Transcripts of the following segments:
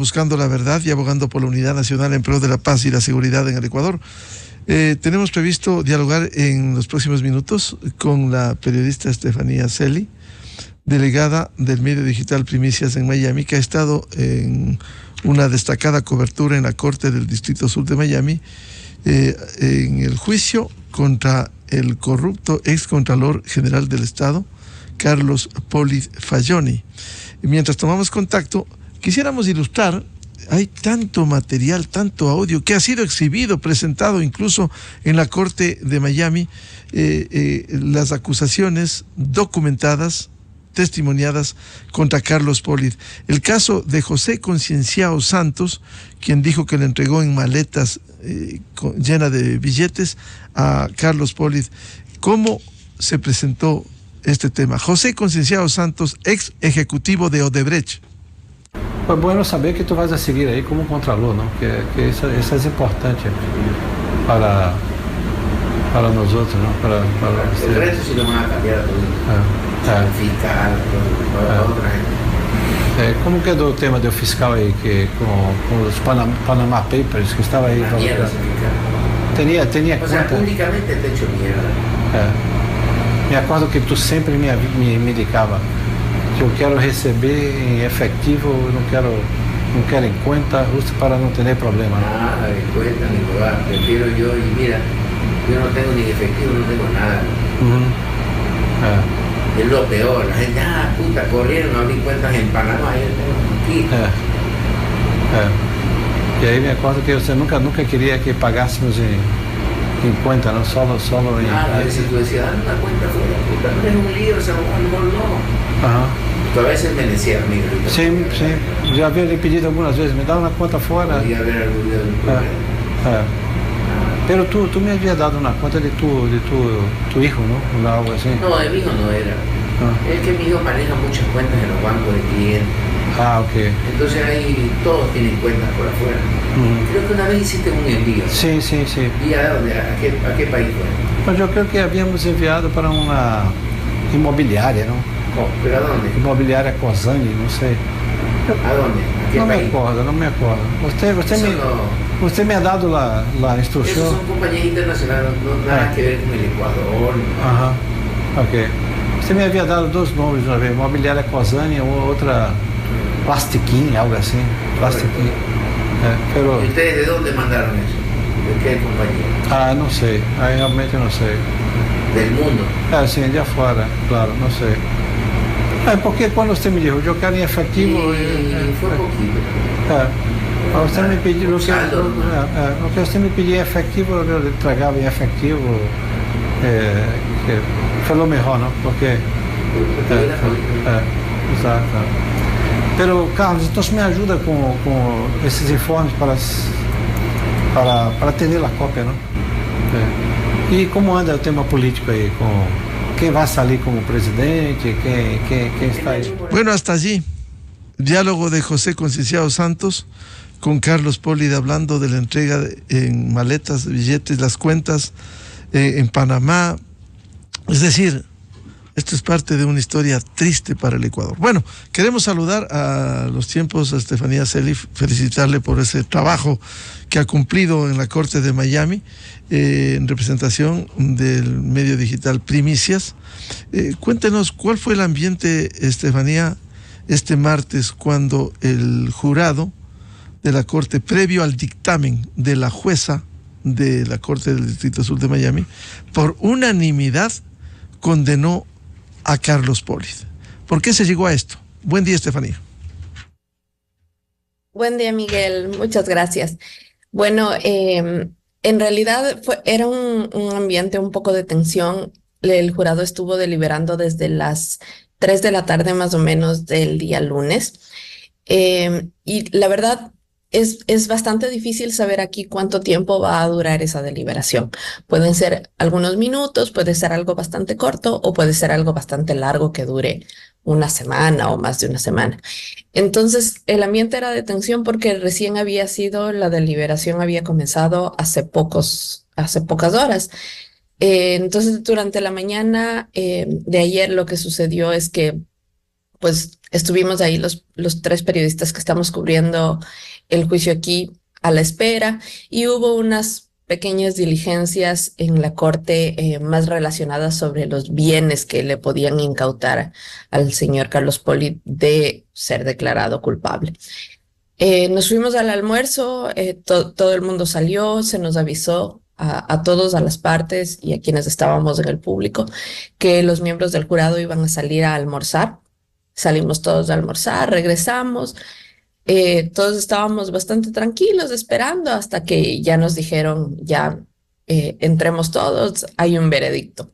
buscando la verdad y abogando por la unidad nacional en pro de la paz y la seguridad en el Ecuador. Tenemos previsto dialogar en los próximos minutos con la periodista Estefanía Celi, delegada del medio digital Primicias en Miami, que ha estado en una destacada cobertura en la Corte del Distrito Sur de Miami, en el juicio contra el corrupto excontralor general del Estado, Carlos Polid Falloni. Y mientras tomamos contacto, quisiéramos ilustrar, hay tanto material, tanto audio que ha sido exhibido, presentado incluso en la Corte de Miami, las acusaciones documentadas, testimoniadas contra Carlos Polid. El caso de José Concienciao Santos, quien dijo que le entregó en maletas llena de billetes a Carlos Polid. ¿Cómo se presentó este tema? José Concienciao Santos, ex ejecutivo de Odebrecht. É bueno saber que tu vais a seguir aí como contralor, não? Que isso é importante para nós outros, não? Para el resto sí lo van a cambiar todo. Fiscal, otra gente. Como que é do tema do fiscal aí, que com os Panama Papers que estava aí? Mierda ese fiscal. Tenía o sea, conta. públicamente te hecho mierda. Me acordo que tu sempre me indicava que eu quero receber em efetivo, não quero em conta, justo para não ter problema. Nada de cuenta ni cobrar, prefiero yo, y mira, yo no tengo ni efectivo, no tengo nada. Es lo peor, la gente, puta, corrieron, abrí cuentas en Panamá, yo tengo aquí. E aí me acordo que você nunca queria que pagássemos em conta, não solo em... Nada, si tú decías, dame una cuenta fuera, puta, no eres un líder, se lo mejor no. Tu a veces me decía, amigo. Sim. Já havia lhe pedido algumas vezes, me dá uma conta fora. Podía haber algún día Pero tú me habías dado una cuenta de tu hijo, ¿no? O algo así. No, de mi hijo no era. Es que mi hijo maneja muchas cuentas en los bancos de clientes. Ok. Entonces ahí todos tienen cuentas por afuera. Creo que una vez hiciste un envío. Sí. ¿Y a dónde? ¿A qué país fue? Pues yo creo que habíamos enviado para una inmobiliaria, ¿no? ¿Pero a dónde? Inmobiliaria Cosani, no sé. ¿A dónde? ¿A qué país? No me acuerdo. Usted me ha dado la instrucción. Esos son compañías internacionales, no nada que ver con el Ecuador. Ajá, ok. Você me havia dado dois nomes uma vez, Imobiliária Cosani e outra Plastiquim, algo assim. Plastiquim. ¿Y ustedes de dónde mandaron eso? ¿De qué compañía? Não sei. Aí realmente não sei. ¿Del mundo? Sim, de afora, claro, não sei. Porque quando você me dijo, eu quero em efetivo... Foi poquito. Você me pediu... O que você me pediu em efetivo, eu entregava em efetivo. Foi lo mejor, não? Porque... Exato. Pero, Carlos, então me ajuda com esses informes para ter a cópia, não? E como anda o tema político aí? ¿Quién va a salir como presidente? ¿Quién está ahí? Bueno, hasta allí. Diálogo de José Concienciao Santos con Carlos Polid hablando de la entrega en maletas, billetes, las cuentas en Panamá. Es decir, esto es parte de una historia triste para el Ecuador. Bueno, queremos saludar a los tiempos a Estefanía Celi, felicitarle por ese trabajo que ha cumplido en la Corte de Miami, en representación del medio digital Primicias. Cuéntenos, ¿cuál fue el ambiente, Estefanía, este martes, cuando el jurado de la Corte, previo al dictamen de la jueza de la Corte del Distrito Sur de Miami, por unanimidad condenó a Carlos Polid? ¿Por qué se llegó a esto? Buen día, Estefanía. Buen día, Miguel. Muchas gracias. Bueno, en realidad era un ambiente un poco de tensión. El jurado estuvo deliberando desde las 3 de la tarde más o menos del día lunes. Y la verdad es bastante difícil saber aquí cuánto tiempo va a durar esa deliberación. Pueden ser algunos minutos, puede ser algo bastante corto o puede ser algo bastante largo que dure una semana o más de una semana. Entonces, el ambiente era de tensión porque recién la deliberación había comenzado hace pocas horas. Entonces, durante la mañana de ayer lo que sucedió es que pues estuvimos ahí los tres periodistas que estamos cubriendo el juicio aquí a la espera, y hubo unas pequeñas diligencias en la corte más relacionadas sobre los bienes que le podían incautar al señor Carlos Polit de ser declarado culpable. Nos fuimos al almuerzo, todo el mundo salió, se nos avisó a todos, a las partes y a quienes estábamos en el público, que los miembros del jurado iban a salir a almorzar. Salimos todos a almorzar, regresamos, todos estábamos bastante tranquilos esperando hasta que ya nos dijeron, ya entremos todos, hay un veredicto.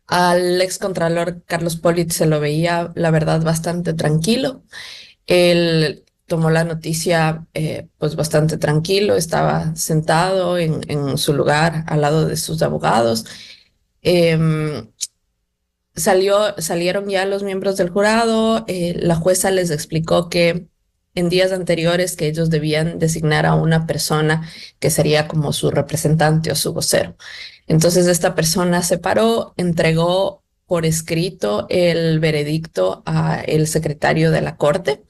Al excontralor Carlos Polit se lo veía, la verdad, bastante tranquilo. Él tomó la noticia pues bastante tranquilo, estaba sentado en su lugar al lado de sus abogados. Salieron ya los miembros del jurado, la jueza les explicó que en días anteriores que ellos debían designar a una persona que sería como su representante o su vocero. Entonces esta persona se paró, entregó por escrito el veredicto al secretario de la corte.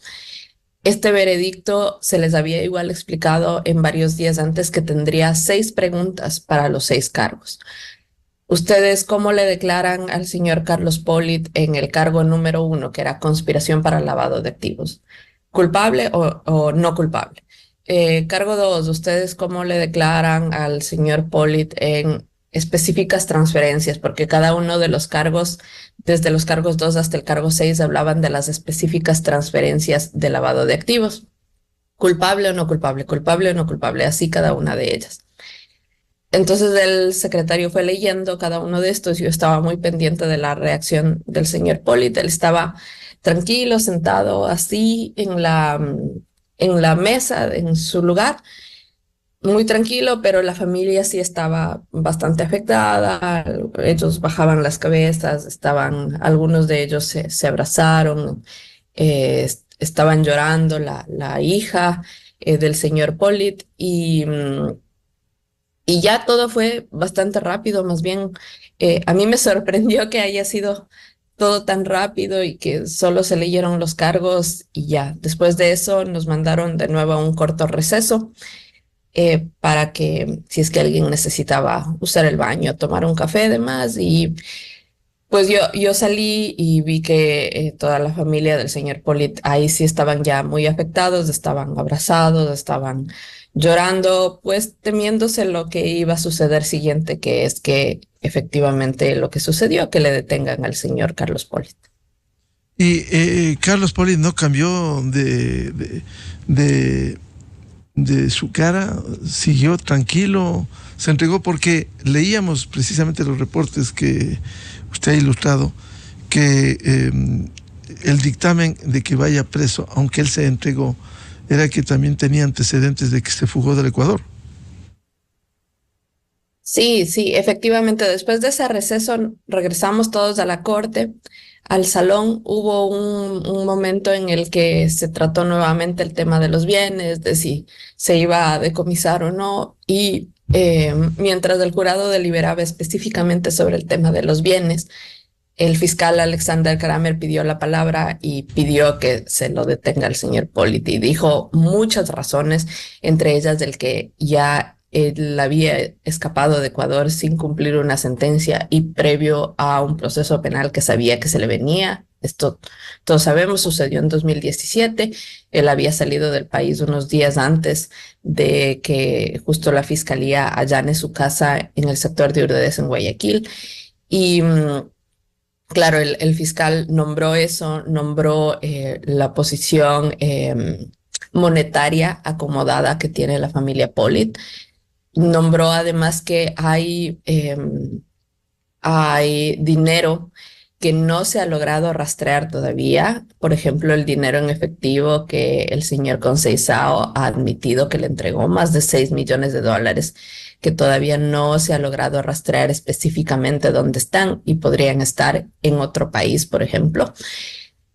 Este veredicto se les había igual explicado en varios días antes que tendría 6 preguntas para los 6 cargos. ¿Ustedes cómo le declaran al señor Carlos Polit en el cargo número 1, que era conspiración para lavado de activos? ¿Culpable o no culpable? Cargo 2, ¿ustedes cómo le declaran al señor Polit en específicas transferencias? Porque cada uno de los cargos, desde los cargos 2 hasta el cargo 6, hablaban de las específicas transferencias de lavado de activos. ¿Culpable o no culpable? ¿Culpable o no culpable? Así cada una de ellas. Entonces el secretario fue leyendo cada uno de estos. Yo estaba muy pendiente de la reacción del señor Polit. Él estaba tranquilo, sentado así en la mesa, en su lugar, muy tranquilo, pero la familia sí estaba bastante afectada. Ellos bajaban las cabezas, algunos de ellos se abrazaron, estaban llorando, la hija del señor Polit, y ya todo fue bastante rápido. Más bien, a mí me sorprendió que haya sido todo tan rápido y que solo se leyeron los cargos y ya. Después de eso nos mandaron de nuevo a un corto receso para que, si es que alguien necesitaba usar el baño, tomar un café además. Y pues yo salí y vi que toda la familia del señor Polit ahí sí estaban ya muy afectados, estaban abrazados, estaban llorando, pues temiéndose lo que iba a suceder siguiente, que es que efectivamente lo que sucedió, que le detengan al señor Carlos Polit. Y Carlos Polit no cambió de su cara, siguió tranquilo, se entregó, porque leíamos precisamente los reportes que usted ha ilustrado, que el dictamen de que vaya preso, aunque él se entregó, era que también tenía antecedentes de que se fugó del Ecuador. Sí, efectivamente, después de ese receso regresamos todos a la corte, al salón. Hubo un momento en el que se trató nuevamente el tema de los bienes, de si se iba a decomisar o no, y mientras el jurado deliberaba específicamente sobre el tema de los bienes, el fiscal Alexander Kramer pidió la palabra y pidió que se lo detenga el señor Polit, y dijo muchas razones, entre ellas del que ya él había escapado de Ecuador sin cumplir una sentencia y previo a un proceso penal que sabía que se le venía. Esto, todos sabemos, sucedió en 2017. Él había salido del país unos días antes de que justo la fiscalía allane su casa en el sector de Urdes, en Guayaquil. Y claro, el fiscal nombró eso, nombró la posición monetaria acomodada que tiene la familia Polit. Nombró además que hay dinero que no se ha logrado rastrear todavía. Por ejemplo, el dinero en efectivo que el señor Conceizao ha admitido que le entregó, más de $6 millones, que todavía no se ha logrado rastrear específicamente dónde están y podrían estar en otro país, por ejemplo.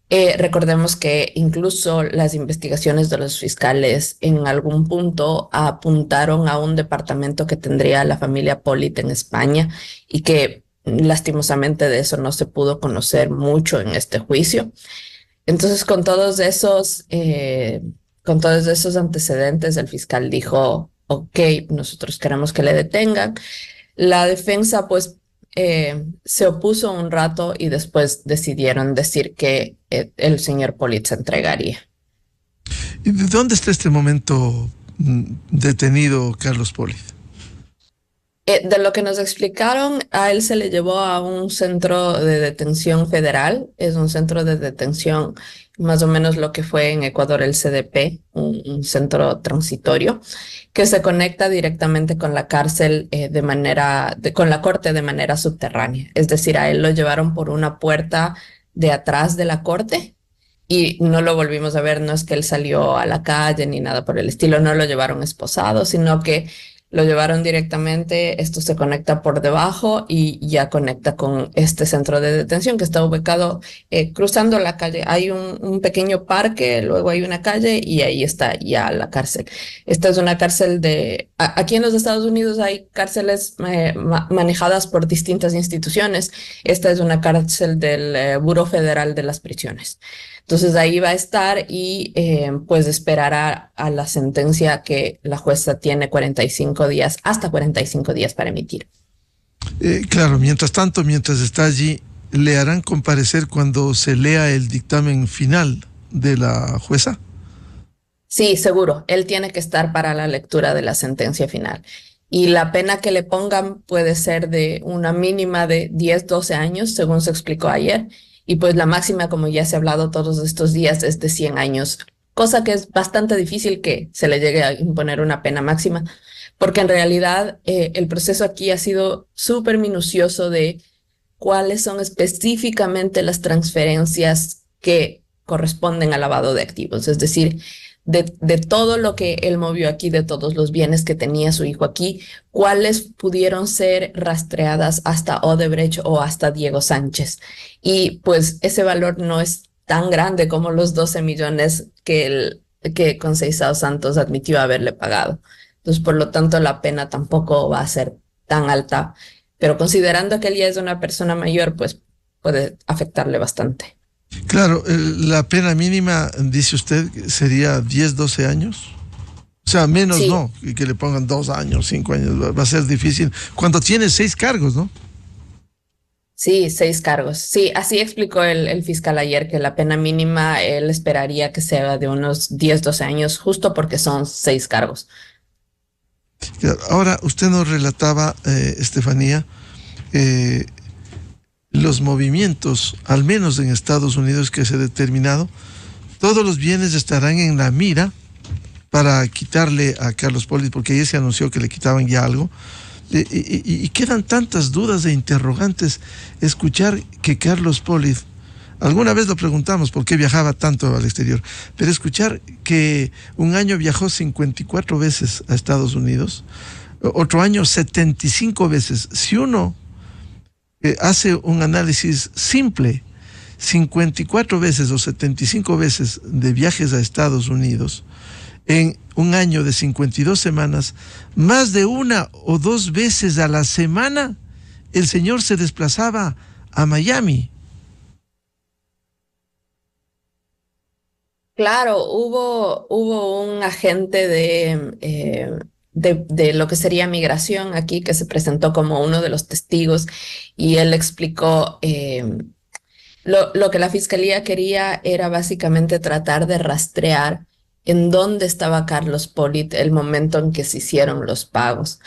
Recordemos que incluso las investigaciones de los fiscales en algún punto apuntaron a un departamento que tendría la familia Polit en España y que lastimosamente de eso no se pudo conocer mucho en este juicio. Entonces, con todos esos antecedentes, el fiscal dijo, ok, nosotros queremos que le detengan. La defensa, pues, se opuso un rato y después decidieron decir que el señor Pollitt se entregaría. ¿Y de dónde está este momento detenido Carlos Pollitt? De lo que nos explicaron, a él se le llevó a un centro de detención federal. Es un centro de detención, más o menos lo que fue en Ecuador el CDP, un centro transitorio, que se conecta directamente con la cárcel con la corte de manera subterránea. Es decir, a él lo llevaron por una puerta de atrás de la corte y no lo volvimos a ver. No es que él salió a la calle ni nada por el estilo, no lo llevaron esposado, sino que lo llevaron directamente. Esto se conecta por debajo y ya conecta con este centro de detención que está ubicado cruzando la calle. Hay un pequeño parque, luego hay una calle y ahí está ya la cárcel. Esta es una cárcel aquí en los Estados Unidos hay cárceles manejadas por distintas instituciones. Esta es una cárcel del Buró Federal de las Prisiones. Entonces ahí va a estar y pues esperará a la sentencia que la jueza tiene 45 días, hasta 45 días para emitir. Claro, mientras tanto, mientras está allí, ¿le harán comparecer cuando se lea el dictamen final de la jueza? Sí, seguro. Él tiene que estar para la lectura de la sentencia final. Y la pena que le pongan puede ser de una mínima de 10, 12 años, según se explicó ayer. Y pues la máxima, como ya se ha hablado todos estos días, es de 100 años, cosa que es bastante difícil que se le llegue a imponer una pena máxima, porque en realidad el proceso aquí ha sido súper minucioso de cuáles son específicamente las transferencias que corresponden al lavado de activos. Es decir, de todo lo que él movió aquí, de todos los bienes que tenía su hijo aquí, cuáles pudieron ser rastreadas hasta Odebrecht o hasta Diego Sánchez. Y pues ese valor no es tan grande como los 12 millones que Conceizao Santos admitió haberle pagado. Entonces, por lo tanto, la pena tampoco va a ser tan alta. Pero considerando que él ya es una persona mayor, pues puede afectarle bastante. Claro, la pena mínima, dice usted, sería 10, 12 años. O sea, menos sí. No, que le pongan 2 años, 5 años, va a ser difícil. Cuando tiene 6 cargos, ¿no? Sí, 6 cargos. Sí, así explicó el fiscal ayer, que la pena mínima él esperaría que sea de unos 10, 12 años, justo porque son 6 cargos. Ahora, usted nos relataba, Estefanía, los movimientos, al menos en Estados Unidos, que se ha determinado, todos los bienes estarán en la mira para quitarle a Carlos Pollitt, porque ayer se anunció que le quitaban ya algo, y quedan tantas dudas e interrogantes. Escuchar que Carlos Pollitt, alguna vez lo preguntamos por qué viajaba tanto al exterior, pero escuchar que un año viajó 54 veces a Estados Unidos, otro año 75 veces. Si uno hace un análisis simple, 54 veces o 75 veces de viajes a Estados Unidos en un año de 52 semanas, más de 1 o 2 veces a la semana, el señor se desplazaba a Miami. Claro, hubo un agente de lo que sería migración aquí, que se presentó como uno de los testigos, y él explicó lo que la fiscalía quería era básicamente tratar de rastrear en dónde estaba Carlos Pollitt el momento en que se hicieron los pagos.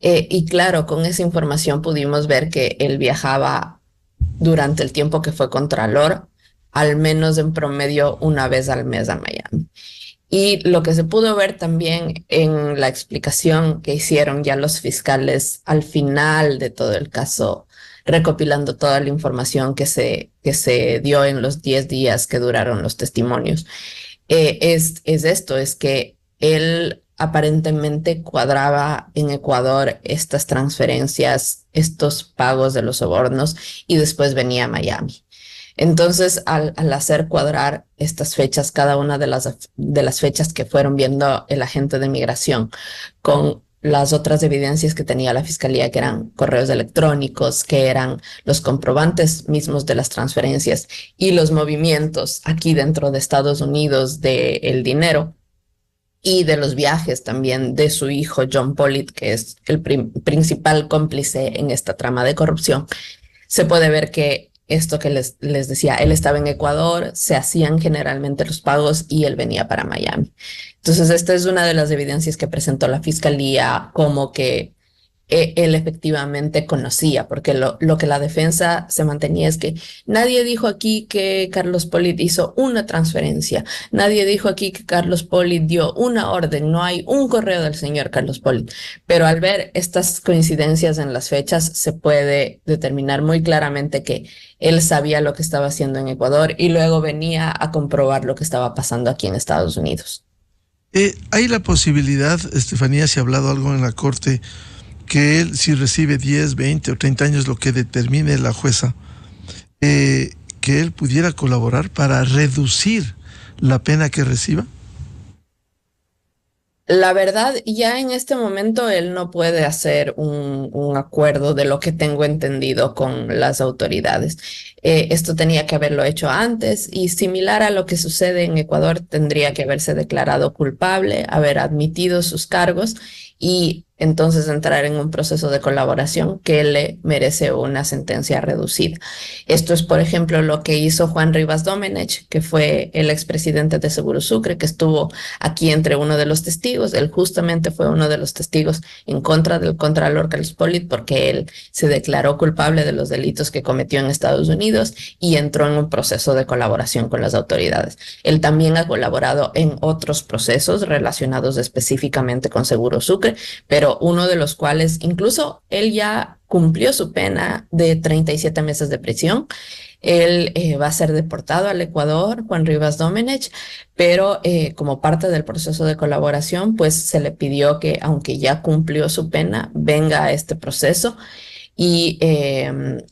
Y claro, con esa información pudimos ver que él viajaba durante el tiempo que fue contralor, al menos en promedio 1 vez al mes a Miami. Y lo que se pudo ver también en la explicación que hicieron ya los fiscales al final de todo el caso, recopilando toda la información que se dio en los 10 días que duraron los testimonios, es que él aparentemente cuadraba en Ecuador estas transferencias, estos pagos de los sobornos, y después venía a Miami. Entonces, al hacer cuadrar estas fechas, cada una de las fechas que fueron viendo el agente de migración, con las otras evidencias que tenía la fiscalía, que eran correos electrónicos, que eran los comprobantes mismos de las transferencias y los movimientos aquí dentro de Estados Unidos del dinero y de los viajes también de su hijo John Pollitt, que es el principal cómplice en esta trama de corrupción. Se puede ver que esto que les decía, él estaba en Ecuador, se hacían generalmente los pagos y él venía para Miami. Entonces, esta es una de las evidencias que presentó la fiscalía, como que él efectivamente conocía, porque lo que la defensa se mantenía es que nadie dijo aquí que Carlos Pollitt hizo una transferencia, nadie dijo aquí que Carlos Pollitt dio una orden, no hay un correo del señor Carlos Pollitt. Pero al ver estas coincidencias en las fechas, se puede determinar muy claramente que él sabía lo que estaba haciendo en Ecuador y luego venía a comprobar lo que estaba pasando aquí en Estados Unidos. Hay la posibilidad, Estefanía, si ha hablado algo en la corte, que él, si recibe 10, 20 o 30 años, lo que determine la jueza, que él pudiera colaborar para reducir la pena que reciba? La verdad, ya en este momento él no puede hacer un acuerdo, de lo que tengo entendido, con las autoridades. Esto tenía que haberlo hecho antes, y similar a lo que sucede en Ecuador, tendría que haberse declarado culpable, haber admitido sus cargos y entonces entrar en un proceso de colaboración que le merece una sentencia reducida. Esto es, por ejemplo, lo que hizo Juan Rivas Domenech, que fue el expresidente de Seguro Sucre, que estuvo aquí entre uno de los testigos. Él justamente fue uno de los testigos en contra del contralor Carlos Pollitt, porque él se declaró culpable de los delitos que cometió en Estados Unidos y entró en un proceso de colaboración con las autoridades. Él también ha colaborado en otros procesos relacionados específicamente con Seguro Sucre, pero uno de los cuales incluso él ya cumplió su pena de 37 meses de prisión. Él va a ser deportado al Ecuador, Juan Rivas Domenech, pero como parte del proceso de colaboración, pues se le pidió que, aunque ya cumplió su pena, venga a este proceso y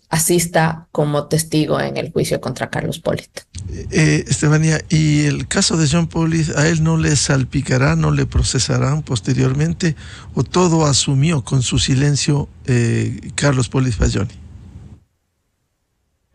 asista como testigo en el juicio contra Carlos Pollitt. Estefanía, ¿y el caso de John Pollitt, a él no le salpicará, no le procesarán posteriormente, o todo asumió con su silencio Carlos Pollitt Fayoni?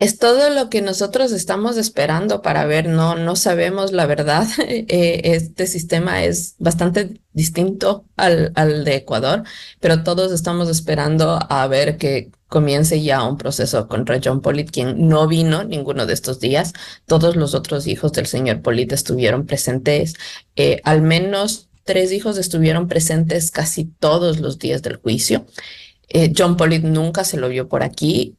Es todo lo que nosotros estamos esperando para ver. No sabemos la verdad. Este sistema es bastante distinto al de Ecuador, pero todos estamos esperando a ver que comience ya un proceso contra John Pollitt, quien no vino ninguno de estos días. Todos los otros hijos del señor Pollitt estuvieron presentes. Al menos 3 hijos estuvieron presentes casi todos los días del juicio. John Pollitt nunca se lo vio por aquí.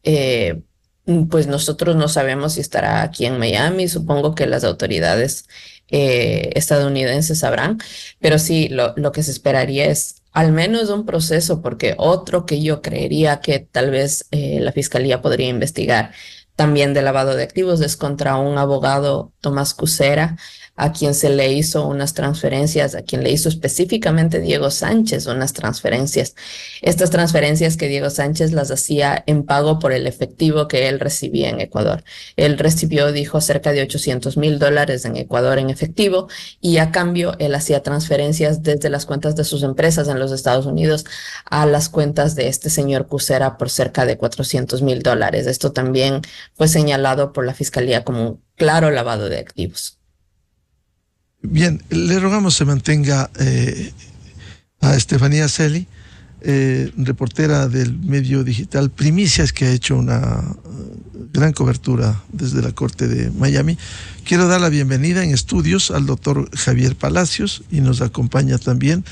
Pues nosotros no sabemos si estará aquí en Miami. Supongo que las autoridades estadounidenses sabrán, pero sí, lo que se esperaría es al menos un proceso, porque otro que yo creería que tal vez la fiscalía podría investigar también de lavado de activos es contra un abogado, Tomás Kucera, a quien se le hizo unas transferencias, a quien le hizo específicamente Diego Sánchez unas transferencias. Estas transferencias que Diego Sánchez las hacía en pago por el efectivo que él recibía en Ecuador. Él recibió, dijo, cerca de $800,000 en Ecuador en efectivo, y a cambio él hacía transferencias desde las cuentas de sus empresas en los Estados Unidos a las cuentas de este señor Kucera por cerca de $400,000. Esto también fue señalado por la fiscalía como un claro lavado de activos. Bien, le rogamos se mantenga a Estefanía Celi, reportera del medio digital Primicias, que ha hecho una gran cobertura desde la Corte de Miami. Quiero dar la bienvenida en estudios al doctor Javier Palacios, y nos acompaña también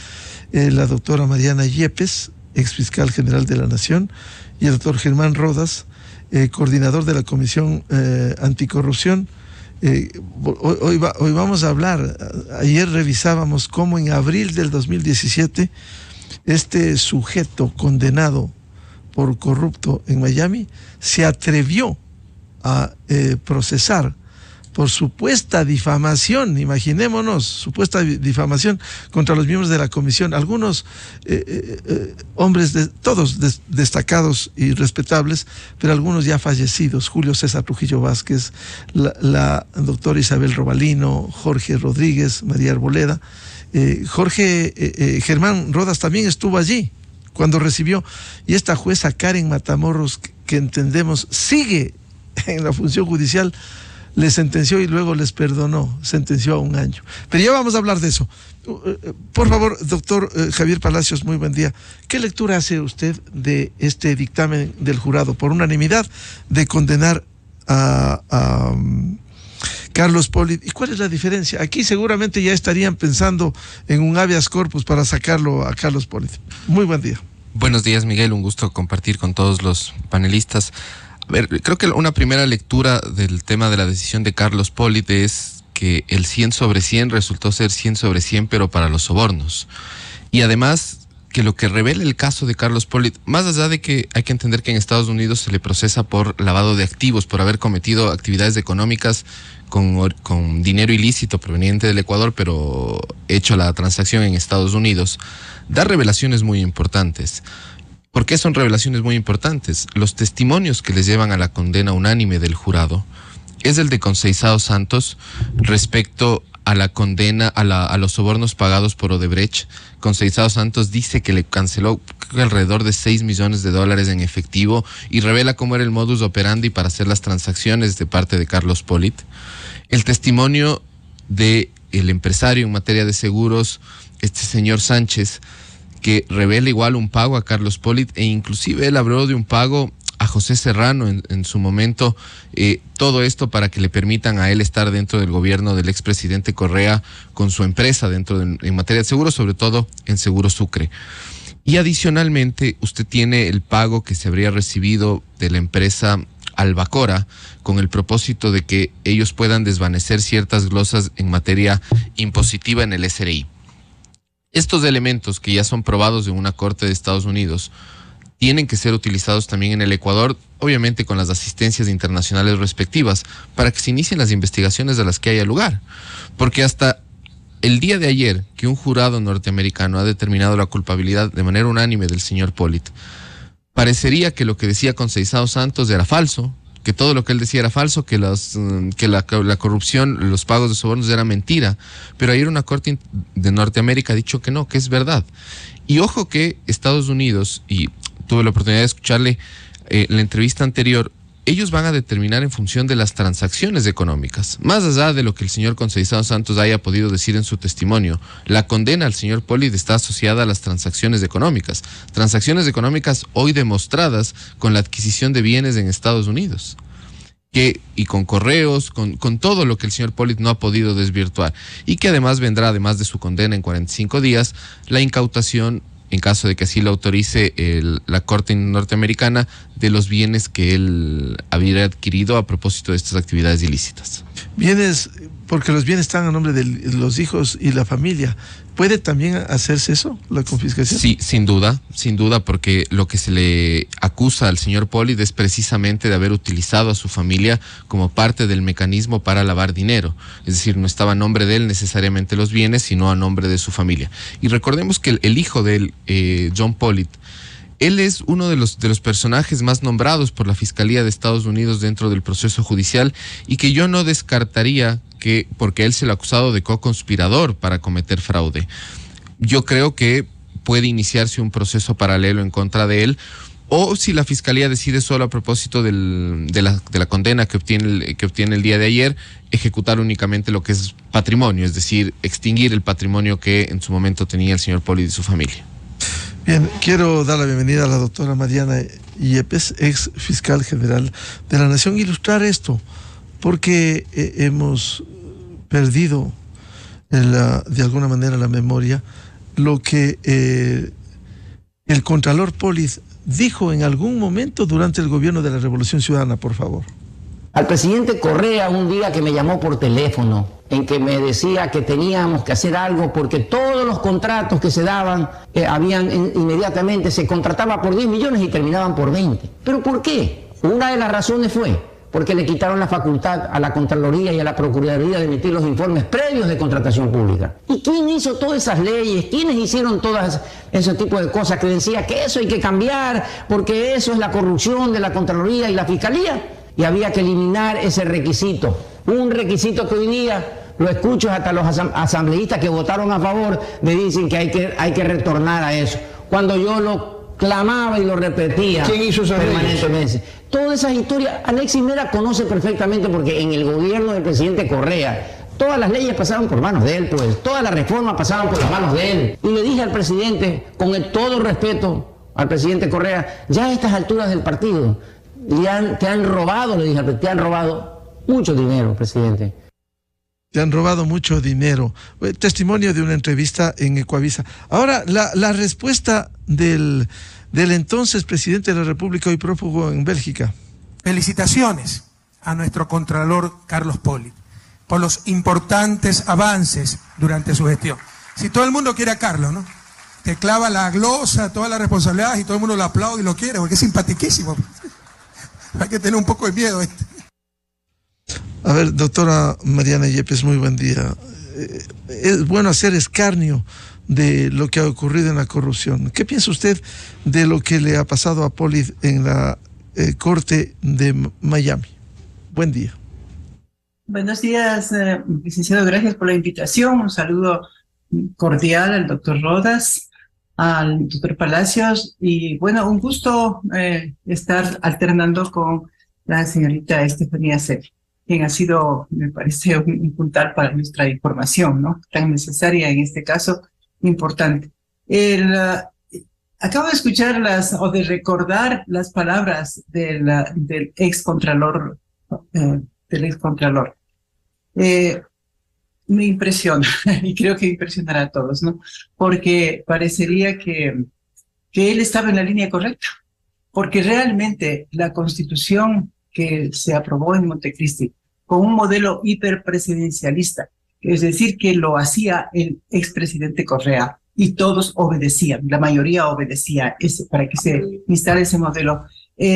la doctora Mariana Yepes, exfiscal general de la Nación, y el doctor Germán Rodas, coordinador de la Comisión Anticorrupción. Hoy vamos a hablar. Ayer revisábamos cómo en abril del 2017 este sujeto condenado por corrupto en Miami se atrevió a procesar por supuesta difamación, imaginémonos, supuesta difamación contra los miembros de la comisión, algunos hombres, todos destacados y respetables, pero algunos ya fallecidos: Julio César Trujillo Vázquez, la doctora Isabel Robalino, Jorge Rodríguez, María Arboleda, Jorge Germán Rodas también estuvo allí cuando recibió, y esta jueza Karen Matamoros, que entendemos sigue en la función judicial, le sentenció y luego les perdonó, sentenció a 1 año. Pero ya vamos a hablar de eso. Por favor, doctor Javier Palacios, muy buen día. ¿Qué lectura hace usted de este dictamen del jurado por unanimidad de condenar a Carlos Polit? ¿Y cuál es la diferencia? Aquí seguramente ya estarían pensando en un habeas corpus para sacarlo a Carlos Polit. Muy buen día. Buenos días, Miguel. Un gusto compartir con todos los panelistas. A ver, creo que una primera lectura del tema de la decisión de Carlos Polit es que el 100 sobre 100 resultó ser 100 sobre 100, pero para los sobornos. Y además, que lo que revela el caso de Carlos Polit, más allá de que hay que entender que en Estados Unidos se le procesa por lavado de activos, por haber cometido actividades económicas con dinero ilícito proveniente del Ecuador, pero hecho la transacción en Estados Unidos, da revelaciones muy importantes. ¿Por qué son revelaciones muy importantes? Los testimonios que les llevan a la condena unánime del jurado es el de Conceizao Santos respecto a la condena a los sobornos pagados por Odebrecht. Conceizao Santos dice que le canceló alrededor de $6 millones en efectivo y revela cómo era el modus operandi para hacer las transacciones de parte de Carlos Polit. El testimonio del empresario en materia de seguros, este señor Sánchez, que revela igual un pago a Carlos Polit, e inclusive él habló de un pago a José Serrano en su momento, todo esto para que le permitan a él estar dentro del gobierno del expresidente Correa con su empresa en materia de seguros, sobre todo en Seguro Sucre. Y adicionalmente usted tiene el pago que se habría recibido de la empresa Albacora con el propósito de que ellos puedan desvanecer ciertas glosas en materia impositiva en el SRI. Estos elementos, que ya son probados en una corte de Estados Unidos, tienen que ser utilizados también en el Ecuador, obviamente con las asistencias internacionales respectivas, para que se inicien las investigaciones de las que haya lugar. Porque hasta el día de ayer, que un jurado norteamericano ha determinado la culpabilidad de manera unánime del señor Polit, parecería que lo que decía Conceizao Santos era falso, que todo lo que él decía era falso, que la corrupción, los pagos de sobornos era mentira. Pero ayer una corte de Norteamérica ha dicho que no, que es verdad. Y ojo que Estados Unidos, y tuve la oportunidad de escucharle la entrevista anterior, ellos van a determinar en función de las transacciones económicas. Más allá de lo que el señor Conceizao Santos haya podido decir en su testimonio, la condena al señor Polit está asociada a las transacciones económicas. Transacciones económicas hoy demostradas con la adquisición de bienes en Estados Unidos. Y con correos, con todo lo que el señor Polit no ha podido desvirtuar. Y que además vendrá, además de su condena en 45 días, la incautación, en caso de que así lo autorice la Corte norteamericana, de los bienes que él habría adquirido a propósito de estas actividades ilícitas. Bienes, porque los bienes están a nombre de los hijos y la familia. ¿Puede también hacerse eso, la confiscación? Sí, sin duda, porque lo que se le acusa al señor Polit es precisamente de haber utilizado a su familia como parte del mecanismo para lavar dinero. Es decir, no estaba a nombre de él necesariamente los bienes, sino a nombre de su familia. Y recordemos que el hijo de él, John Polit, él es uno de los personajes más nombrados por la Fiscalía de Estados Unidos dentro del proceso judicial, y que yo no descartaría que, porque él se le ha acusado de co-conspirador para cometer fraude, yo creo que puede iniciarse un proceso paralelo en contra de él, o si la Fiscalía decide solo a propósito de la condena que obtiene el día de ayer, ejecutar únicamente lo que es patrimonio, es decir, extinguir el patrimonio que en su momento tenía el señor Polit y su familia. Bien, quiero dar la bienvenida a la doctora Mariana Yepes, ex fiscal general de la Nación, ilustrar esto, porque hemos perdido de alguna manera la memoria lo que el contralor Polit dijo en algún momento durante el gobierno de la Revolución Ciudadana, por favor. Al presidente Correa, un día que me llamó por teléfono, en que me decía que teníamos que hacer algo porque todos los contratos que se daban, inmediatamente se contrataba por 10 millones y terminaban por 20. ¿Pero por qué? Una de las razones fue porque le quitaron la facultad a la Contraloría y a la Procuraduría de emitir los informes previos de contratación pública. ¿Y quién hizo todas esas leyes? ¿Quiénes hicieron todas ese tipo de cosas que decía que eso hay que cambiar porque eso es la corrupción de la Contraloría y la Fiscalía? Y había que eliminar ese requisito, un requisito que hoy día Lo escucho hasta los asambleístas que votaron a favor me dicen que hay que retornar a eso. Cuando yo lo clamaba y lo repetía. ¿Quién hizo esas permanentemente? Todas esas historias, Alexis Mera conoce perfectamente porque en el gobierno del presidente Correa, todas las leyes pasaron por manos de él, pues. Todas las reformas pasaron por las manos de él. Y le dije al presidente, con todo respeto al presidente Correa, ya a estas alturas del partido, te han robado, le dije, te han robado mucho dinero, presidente. Te han robado mucho dinero. Testimonio de una entrevista en Ecuavisa. Ahora, la respuesta del entonces presidente de la República, hoy prófugo en Bélgica. Felicitaciones a nuestro contralor Carlos Poli por los importantes avances durante su gestión. Si todo el mundo quiere a Carlos, ¿no? Te clava la glosa, toda la responsabilidad y todo el mundo lo aplaude y lo quiere, porque es simpatiquísimo. Hay que tener un poco de miedo. A ver, doctora Mariana Yepes, muy buen día. Es bueno hacer escarnio de lo que ha ocurrido en la corrupción. ¿Qué piensa usted de lo que le ha pasado a Poli en la corte de Miami? Buen día. Buenos días, licenciado. Gracias por la invitación. Un saludo cordial al doctor Rodas, al doctor Palacios. Y bueno, un gusto estar alternando con la señorita Estefanía Selly, quien ha sido, me parece, un puntal para nuestra información, ¿no? Tan necesaria en este caso, importante. Acabo de escuchar o de recordar las palabras del excontralor, me impresiona, y creo que impresionará a todos, ¿no? Porque parecería que él estaba en la línea correcta, porque realmente la Constitución que se aprobó en Montecristi, con un modelo hiperpresidencialista, es decir, que lo hacía el expresidente Correa y todos obedecían, la mayoría obedecía para que se instale ese modelo,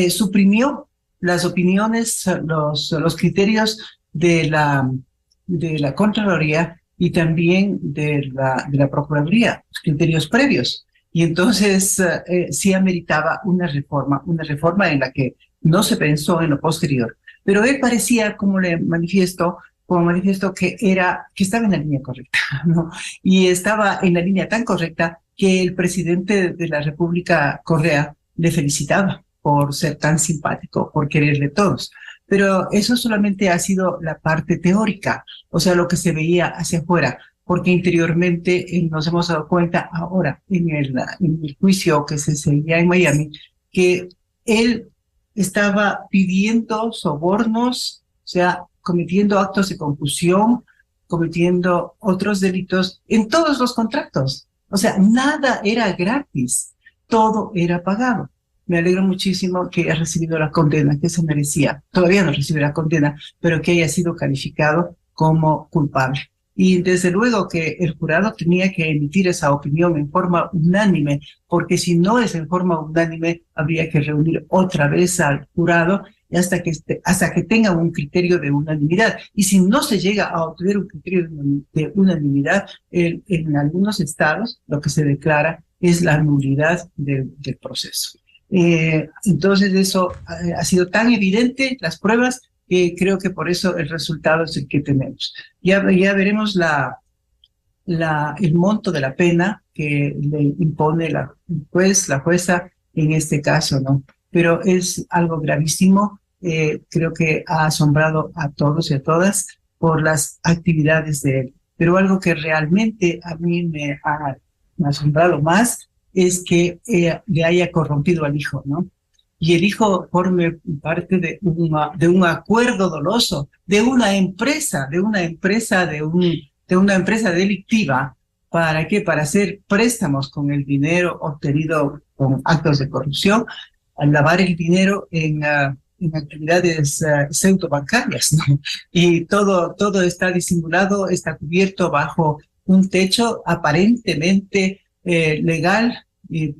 suprimió las opiniones, los criterios de la Contraloría y también de la Procuraduría, los criterios previos. Y entonces sí ameritaba una reforma en la que no se pensó en lo posterior. Pero él parecía, como manifiesto que estaba en la línea correcta, ¿no? Y estaba en la línea tan correcta que el presidente de la República, Correa, le felicitaba por ser tan simpático, por quererle todos. Pero eso solamente ha sido la parte teórica, o sea, lo que se veía hacia afuera, porque interiormente nos hemos dado cuenta ahora en el juicio que se seguía en Miami, que él estaba pidiendo sobornos, o sea, cometiendo actos de concusión, cometiendo otros delitos en todos los contratos. O sea, nada era gratis, todo era pagado. Me alegro muchísimo que haya recibido la condena que se merecía. Todavía no recibe la condena, pero que haya sido calificado como culpable. Y desde luego que el jurado tenía que emitir esa opinión en forma unánime, porque si no es en forma unánime, habría que reunir otra vez al jurado hasta que tenga un criterio de unanimidad. Y si no se llega a obtener un criterio de unanimidad, en algunos estados lo que se declara es la nulidad del proceso. Entonces eso ha sido tan evidente, las pruebas, que creo que por eso el resultado es el que tenemos. Ya veremos el monto de la pena que le impone la jueza en este caso, ¿no? Pero es algo gravísimo. Creo que ha asombrado a todos y a todas por las actividades de él. Pero algo que realmente a mí me ha asombrado más es que le haya corrompido al hijo, ¿no? Y el hijo forme parte de un acuerdo doloso, de una empresa delictiva. ¿Para qué? Para hacer préstamos con el dinero obtenido con actos de corrupción, al lavar el dinero en actividades pseudobancarias, ¿no? Y todo está disimulado, está cubierto bajo un techo aparentemente legal,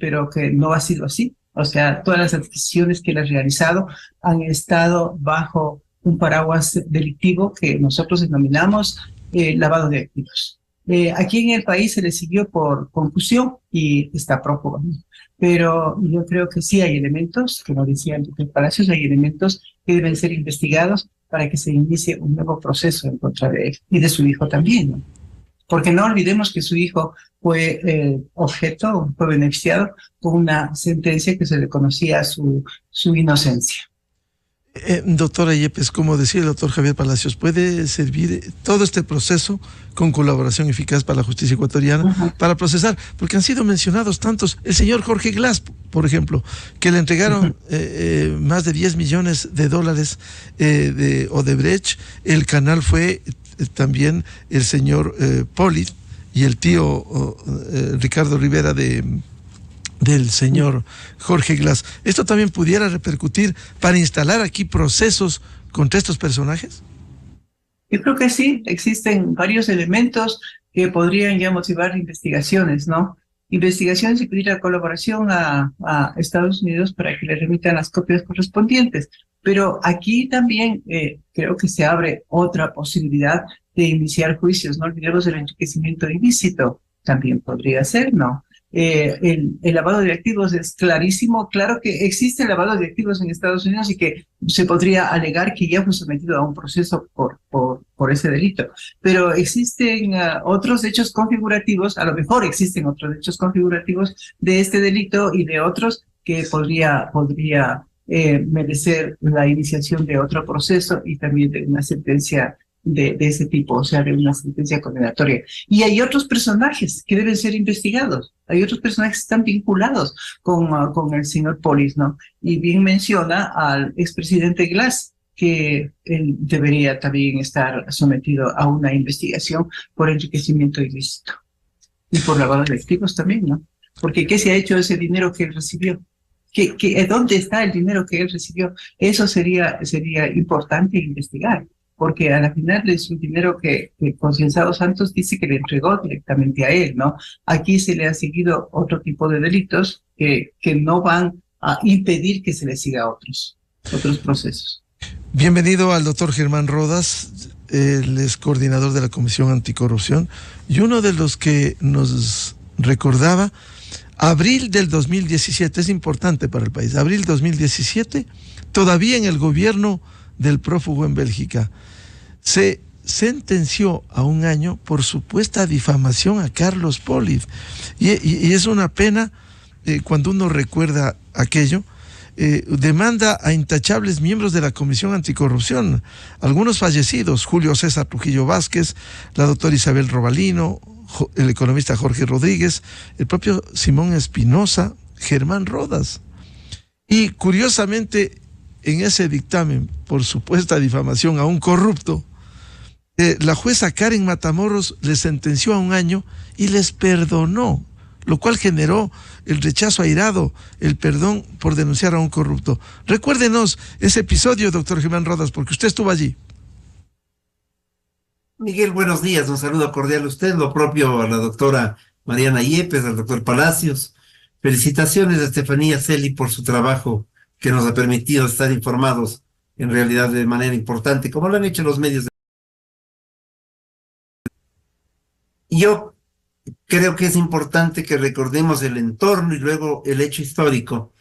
pero que no ha sido así. O sea, todas las adquisiciones que él ha realizado han estado bajo un paraguas delictivo que nosotros denominamos lavado de activos. Aquí en el país se le siguió por concusión y está prófugo, ¿no? Pero yo creo que sí hay elementos, como decía el doctor Palacios, hay elementos que deben ser investigados para que se inicie un nuevo proceso en contra de él y de su hijo también, ¿no? Porque no olvidemos que su hijo fue fue beneficiado con una sentencia que se le conocía su inocencia. Doctora Yepes, como decía el doctor Javier Palacios, ¿puede servir todo este proceso con colaboración eficaz para la justicia ecuatoriana para procesar? Porque han sido mencionados tantos. El señor Jorge Glass, por ejemplo, que le entregaron más de $10 millones de Odebrecht. El canal fue también el señor Polit y el tío Ricardo Rivera del señor Jorge Glass. ¿Esto también pudiera repercutir para instalar aquí procesos contra estos personajes? Yo creo que sí, existen varios elementos que podrían ya motivar investigaciones, ¿no? Investigaciones y pedir la colaboración a Estados Unidos para que le remitan las copias correspondientes. Pero aquí también creo que se abre otra posibilidad de iniciar juicios. No olvidemos el enriquecimiento ilícito, también podría ser, ¿no? El lavado de activos es clarísimo. Claro que existe el lavado de activos en Estados Unidos y que se podría alegar que ya fue sometido a un proceso por ese delito. Pero existen otros hechos configurativos, a lo mejor existen otros hechos configurativos de este delito y de otros que podría merecer la iniciación de otro proceso y también de una sentencia de ese tipo, o sea, de una sentencia condenatoria. Y hay otros personajes que deben ser investigados. Hay otros personajes que están vinculados con el señor Polis, ¿no? Y bien menciona al expresidente Glass, que él debería también estar sometido a una investigación por enriquecimiento ilícito. Y por lavado de activos también, ¿no? Porque ¿qué se ha hecho de ese dinero que él recibió? ¿Dónde está el dinero que él recibió? Eso sería importante investigar. Porque a la final es un dinero que Concienzado Santos dice que le entregó directamente a él, ¿no? Aquí se le ha seguido otro tipo de delitos que no van a impedir que se le siga a otros procesos. Bienvenido al doctor Germán Rodas, él es coordinador de la Comisión Anticorrupción, y uno de los que nos recordaba, abril del 2017, es importante para el país, abril 2017, todavía en el gobierno del prófugo en Bélgica, se sentenció a 1 año por supuesta difamación a Carlos Polit. Y es una pena cuando uno recuerda aquello. Demanda a intachables miembros de la Comisión Anticorrupción, algunos fallecidos: Julio César Trujillo Vázquez, la doctora Isabel Robalino, el economista Jorge Rodríguez, el propio Simón Espinosa, Germán Rodas. Y curiosamente, en ese dictamen por supuesta difamación a un corrupto, la jueza Karen Matamoros les sentenció a 1 año y les perdonó, lo cual generó el rechazo airado, el perdón por denunciar a un corrupto. Recuérdenos ese episodio, doctor Germán Rodas, porque usted estuvo allí. Miguel, buenos días, un saludo cordial a usted, lo propio a la doctora Mariana Yepes, al doctor Palacios. Felicitaciones a Estefanía Celi por su trabajo que nos ha permitido estar informados en realidad de manera importante, como lo han hecho los medios. Yo creo que es importante que recordemos el entorno y luego el hecho histórico.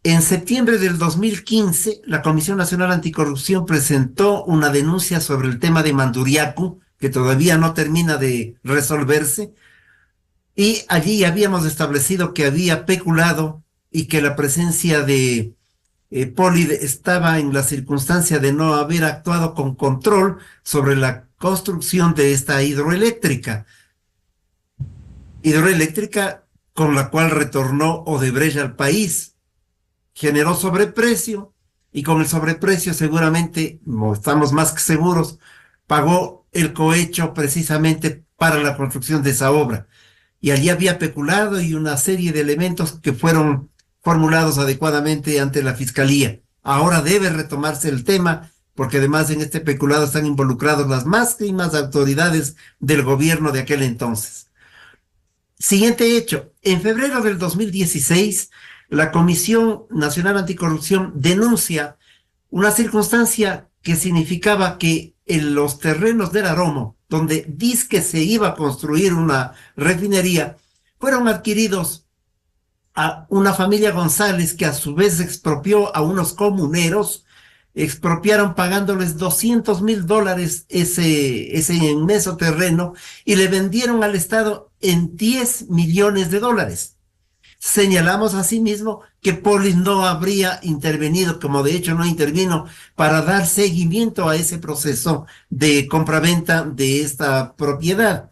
En septiembre del 2015, la Comisión Nacional Anticorrupción presentó una denuncia sobre el tema de Manduriacu, que todavía no termina de resolverse, y allí habíamos establecido que había peculado y que la presencia de Polit estaba en la circunstancia de no haber actuado con control sobre la construcción de esta hidroeléctrica con la cual retornó Odebrecht al país. Generó sobreprecio y con el sobreprecio seguramente, no estamos más que seguros, pagó el cohecho precisamente para la construcción de esa obra. Y allí había peculado y una serie de elementos que fueron formulados adecuadamente ante la Fiscalía. Ahora debe retomarse el tema, porque además en este peculado están involucrados las máximas autoridades del gobierno de aquel entonces. Siguiente hecho, en febrero del 2016, la Comisión Nacional Anticorrupción denuncia una circunstancia que significaba que en los terrenos del Aromo, donde dizque se iba a construir una refinería, fueron adquiridos a una familia González que a su vez expropió a unos comuneros expropiaron pagándoles $200,000 ese inmenso terreno y le vendieron al Estado en $10 millones. Señalamos asimismo que Polis no habría intervenido, como de hecho no intervino, para dar seguimiento a ese proceso de compraventa de esta propiedad.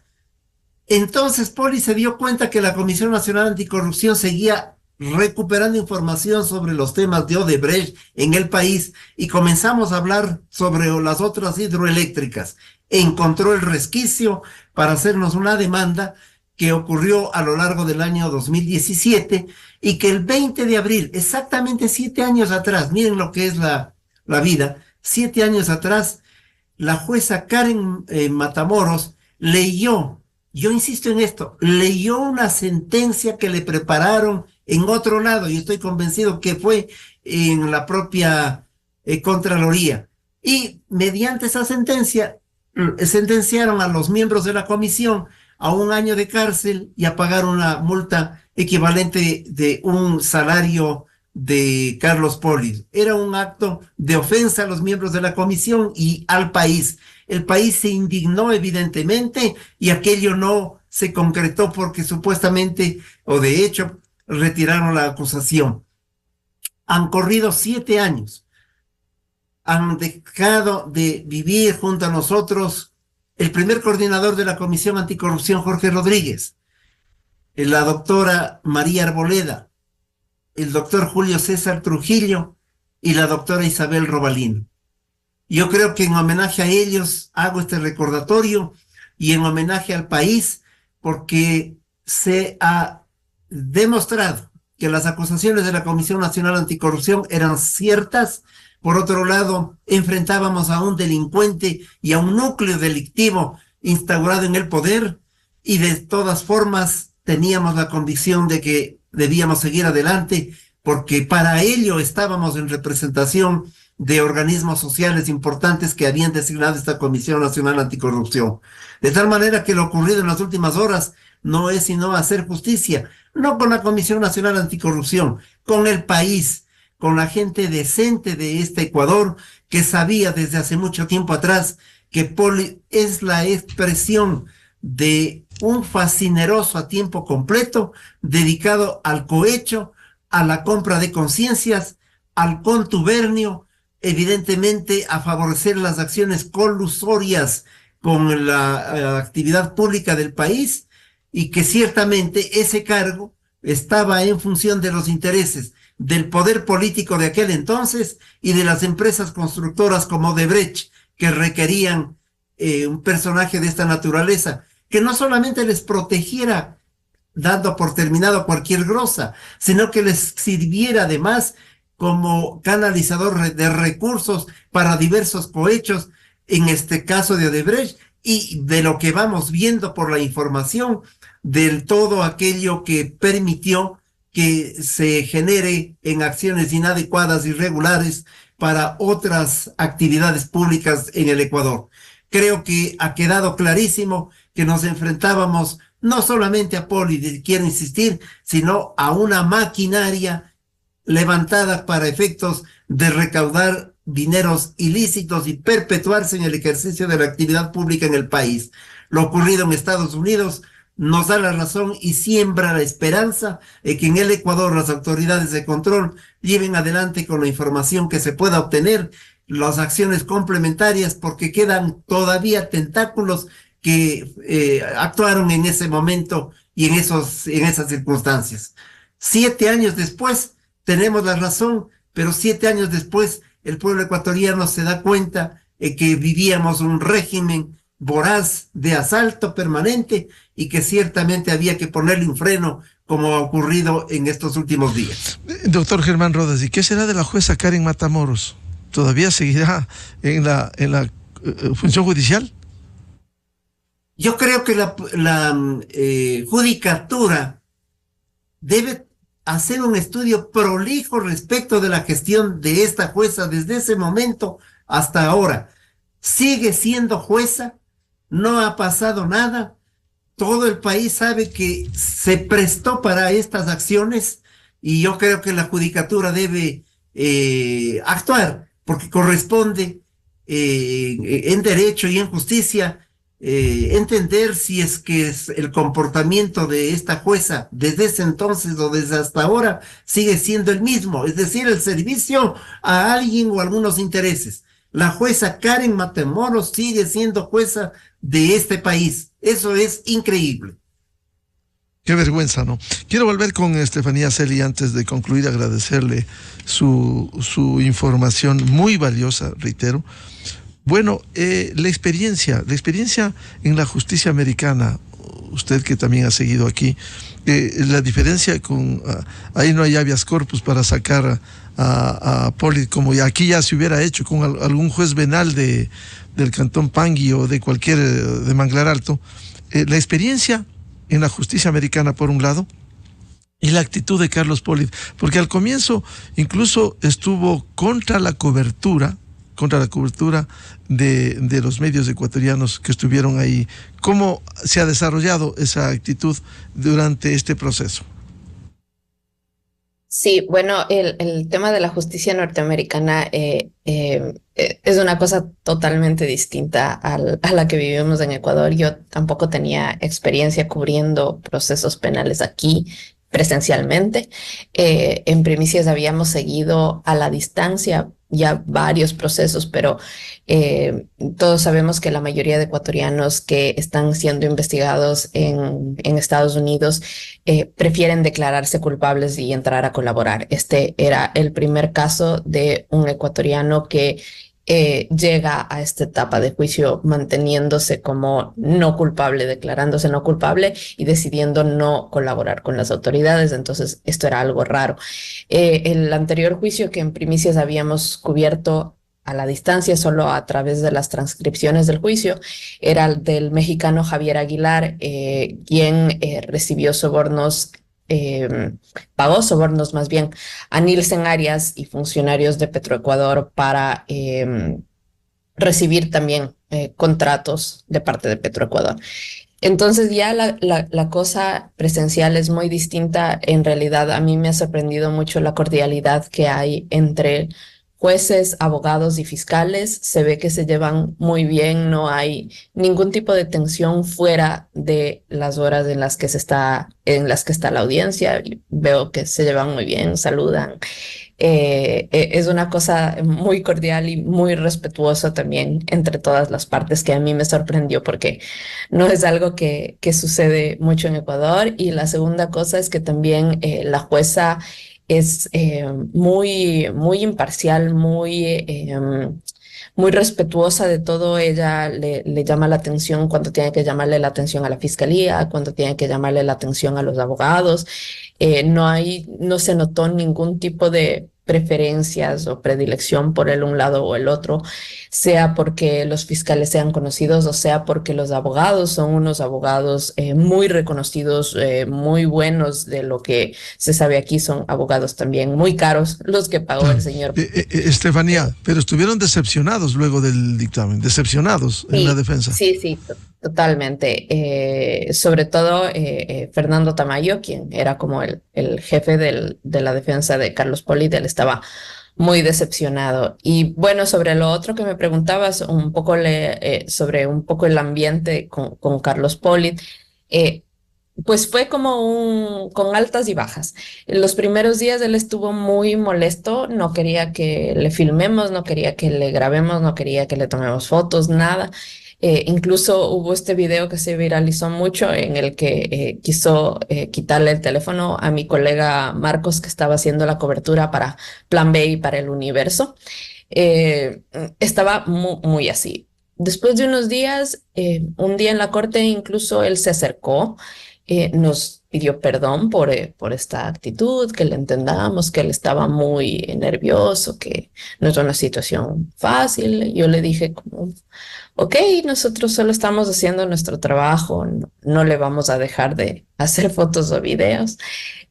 Entonces Polis se dio cuenta que la Comisión Nacional Anticorrupción seguía recuperando información sobre los temas de Odebrecht en el país y comenzamos a hablar sobre las otras hidroeléctricas. Encontró el resquicio para hacernos una demanda que ocurrió a lo largo del año 2017 y que el 20 de abril, exactamente 7 años atrás, miren lo que es la vida, 7 años atrás, la jueza Karen Matamoros leyó, yo insisto en esto, leyó una sentencia que le prepararon en otro lado, y estoy convencido que fue en la propia Contraloría. Y mediante esa sentencia, sentenciaron a los miembros de la comisión a 1 año de cárcel y a pagar una multa equivalente de un salario de Carlos Polis. Era un acto de ofensa a los miembros de la comisión y al país. El país se indignó evidentemente y aquello no se concretó porque supuestamente, o de hecho, retiraron la acusación. Han corrido 7 años. Han dejado de vivir junto a nosotros el primer coordinador de la Comisión Anticorrupción, Jorge Rodríguez, la doctora María Arboleda, el doctor Julio César Trujillo y la doctora Isabel Robalino. Yo creo que en homenaje a ellos hago este recordatorio y en homenaje al país, porque se ha demostrado que las acusaciones de la Comisión Nacional Anticorrupción eran ciertas. Por otro lado, enfrentábamos a un delincuente y a un núcleo delictivo instaurado en el poder y de todas formas teníamos la convicción de que debíamos seguir adelante porque para ello estábamos en representación de organismos sociales importantes que habían designado esta Comisión Nacional Anticorrupción. De tal manera que lo ocurrido en las últimas horas no es sino hacer justicia, no con la Comisión Nacional Anticorrupción, con el país, con la gente decente de este Ecuador que sabía desde hace mucho tiempo atrás que Polis es la expresión de un fascineroso a tiempo completo dedicado al cohecho, a la compra de conciencias, al contubernio, evidentemente a favorecer las acciones colusorias con la actividad pública del país y que ciertamente ese cargo estaba en función de los intereses del poder político de aquel entonces y de las empresas constructoras como Odebrecht, que requerían un personaje de esta naturaleza, que no solamente les protegiera dando por terminado cualquier grosa, sino que les sirviera además como canalizador de recursos para diversos cohechos, en este caso de Odebrecht, y de lo que vamos viendo por la información, del todo aquello que permitió que se genere en acciones inadecuadas, irregulares, para otras actividades públicas en el Ecuador. Creo que ha quedado clarísimo que nos enfrentábamos no solamente a Polis, quiero insistir, sino a una maquinaria levantada para efectos de recaudar dineros ilícitos y perpetuarse en el ejercicio de la actividad pública en el país. Lo ocurrido en Estados Unidos nos da la razón y siembra la esperanza de que en el Ecuador las autoridades de control lleven adelante con la información que se pueda obtener las acciones complementarias, porque quedan todavía tentáculos que actuaron en ese momento y en esas circunstancias. 7 años después tenemos la razón, pero 7 años después el pueblo ecuatoriano se da cuenta que vivíamos un régimen voraz de asalto permanente y que ciertamente había que ponerle un freno, como ha ocurrido en estos últimos días. Doctor Germán Rodas, ¿y qué será de la jueza Karen Matamoros? ¿Todavía seguirá en la función judicial? Yo creo que la judicatura debe hacer un estudio prolijo respecto de la gestión de esta jueza desde ese momento hasta ahora. Sigue siendo jueza, no ha pasado nada, todo el país sabe que se prestó para estas acciones y yo creo que la judicatura debe actuar porque corresponde en derecho y en justicia entender si es que el comportamiento de esta jueza desde ese entonces o desde hasta ahora sigue siendo el mismo, es decir, el servicio a alguien o algunos intereses. La jueza Karen Matamoros sigue siendo jueza de este país. Eso es increíble. Qué vergüenza, ¿no? Quiero volver con Estefanía Celi antes de concluir, agradecerle su información muy valiosa, reitero. Bueno, la experiencia en la justicia americana, usted que también ha seguido aquí, la diferencia con, ahí no hay habeas corpus para sacar a Pollitt, como aquí ya se hubiera hecho con algún juez venal del Cantón Pangui o de cualquier, de Manglar Alto. La experiencia en la justicia americana, por un lado, y la actitud de Carlos Pollitt, porque al comienzo incluso estuvo contra la cobertura de los medios ecuatorianos que estuvieron ahí. ¿Cómo se ha desarrollado esa actitud durante este proceso? Sí, bueno, el tema de la justicia norteamericana es una cosa totalmente distinta a la que vivimos en Ecuador. Yo tampoco tenía experiencia cubriendo procesos penales aquí presencialmente. En Primicias habíamos seguido a la distancia ya varios procesos, pero todos sabemos que la mayoría de ecuatorianos que están siendo investigados en Estados Unidos prefieren declararse culpables y entrar a colaborar. Este era el primer caso de un ecuatoriano que llega a esta etapa de juicio manteniéndose como no culpable, declarándose no culpable y decidiendo no colaborar con las autoridades. Entonces, esto era algo raro. El anterior juicio que en Primicias habíamos cubierto a la distancia, solo a través de las transcripciones del juicio, era el del mexicano Javier Aguilar, quien recibió sobornos, pagó sobornos más bien a Nielsen Arias y funcionarios de Petroecuador para recibir también contratos de parte de Petroecuador. Entonces ya la cosa presencial es muy distinta. En realidad a mí me ha sorprendido mucho la cordialidad que hay entre jueces, abogados y fiscales. Se ve que se llevan muy bien, no hay ningún tipo de tensión fuera de las horas en las que está la audiencia. Veo que se llevan muy bien, saludan. Es una cosa muy cordial y muy respetuosa también entre todas las partes, que a mí me sorprendió porque no es algo que sucede mucho en Ecuador. Y la segunda cosa es que también la jueza es muy imparcial, muy respetuosa de todo. Ella le llama la atención cuando tiene que llamarle la atención a la fiscalía, cuando tiene que llamarle la atención a los abogados. No se notó ningún tipo de preferencias o predilección por un lado o el otro, sea porque los fiscales sean conocidos o sea porque los abogados son unos abogados muy reconocidos, muy buenos. De lo que se sabe aquí, son abogados también muy caros los que pagó el señor. Estefanía, pero estuvieron decepcionados luego del dictamen, decepcionados en la defensa. Sí, totalmente. Sobre todo Fernando Tamayo, quien era como el jefe de la defensa de Carlos Pollitt, él estaba muy decepcionado. Y bueno, sobre lo otro que me preguntabas, sobre un poco el ambiente con Carlos Pollitt, pues fue como con altas y bajas. En los primeros días él estuvo muy molesto, no quería que le filmemos, no quería que le grabemos, no quería que le tomemos fotos, nada. Incluso hubo este video que se viralizó mucho en el que quiso quitarle el teléfono a mi colega Marcos, que estaba haciendo la cobertura para Plan B y para El Universo. Estaba muy así. Después de unos días, un día en la corte, incluso él se acercó, nos pidió perdón por esta actitud, que le entendamos, que él estaba muy nervioso, que no es una situación fácil. Yo le dije como, ok, nosotros solo estamos haciendo nuestro trabajo, no le vamos a dejar de hacer fotos o videos.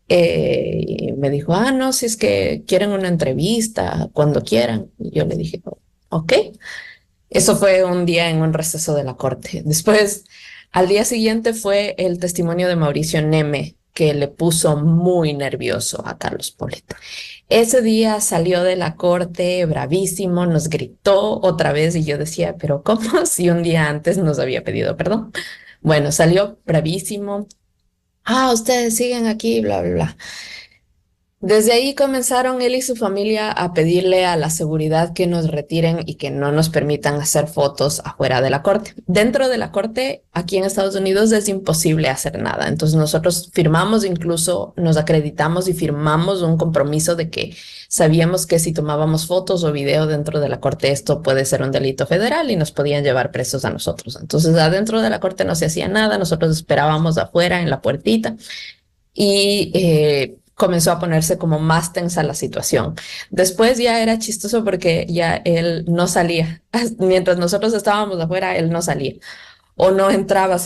Y me dijo, no, si es que quieren una entrevista, cuando quieran. Y yo le dije, ok. Eso fue un día en un receso de la corte. Después, al día siguiente fue el testimonio de Mauricio Neme, que le puso muy nervioso a Carlos Pollitt. Ese día salió de la corte bravísimo, nos gritó otra vez y yo decía, pero ¿cómo si un día antes nos había pedido perdón? Bueno, salió bravísimo. Ustedes siguen aquí, bla, bla, bla. Desde ahí comenzaron él y su familia a pedirle a la seguridad que nos retiren y que no nos permitan hacer fotos afuera de la corte. Dentro de la corte, aquí en Estados Unidos, es imposible hacer nada. Entonces nosotros firmamos, incluso nos acreditamos y firmamos un compromiso de que sabíamos que si tomábamos fotos o video dentro de la corte, esto puede ser un delito federal y nos podían llevar presos a nosotros. Entonces adentro de la corte no se hacía nada, nosotros esperábamos afuera en la puertita y comenzó a ponerse como más tensa la situación. Después ya era chistoso porque ya él no salía. Mientras nosotros estábamos afuera, él no salía. O no entraba,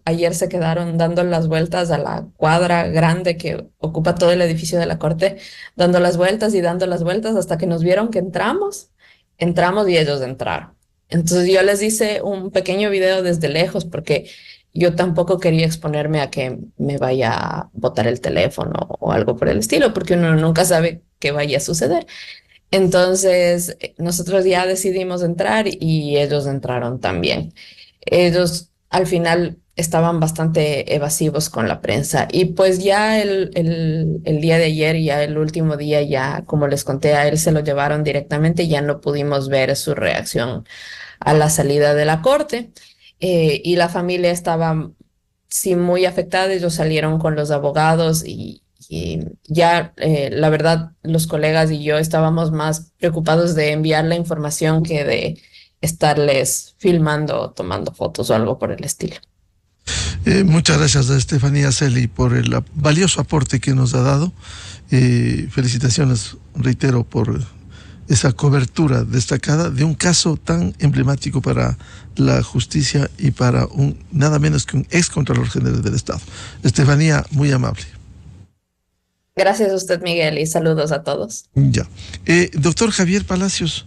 ayer se quedaron dando las vueltas a la cuadra grande que ocupa todo el edificio de la corte, dando las vueltas y dando las vueltas hasta que nos vieron que entramos y ellos entraron. Entonces yo les hice un pequeño video desde lejos porque yo tampoco quería exponerme a que me vaya a botar el teléfono o algo por el estilo, porque uno nunca sabe qué vaya a suceder. Entonces, nosotros ya decidimos entrar y ellos entraron también. Ellos al final estaban bastante evasivos con la prensa y pues ya el día de ayer, ya el último día, ya como les conté, a él se lo llevaron directamente y ya no pudimos ver su reacción a la salida de la corte. Y la familia estaba, sí, muy afectada. Ellos salieron con los abogados y ya, la verdad, los colegas y yo estábamos más preocupados de enviar la información que de estarles filmando, tomando fotos o algo por el estilo. Muchas gracias a Estefanía Celi por el valioso aporte que nos ha dado. Felicitaciones, reitero, por esa cobertura destacada de un caso tan emblemático para la justicia y para nada menos que un ex Contralor General del Estado. Estefanía, muy amable. Gracias a usted, Miguel, y saludos a todos. Ya. Doctor Javier Palacios,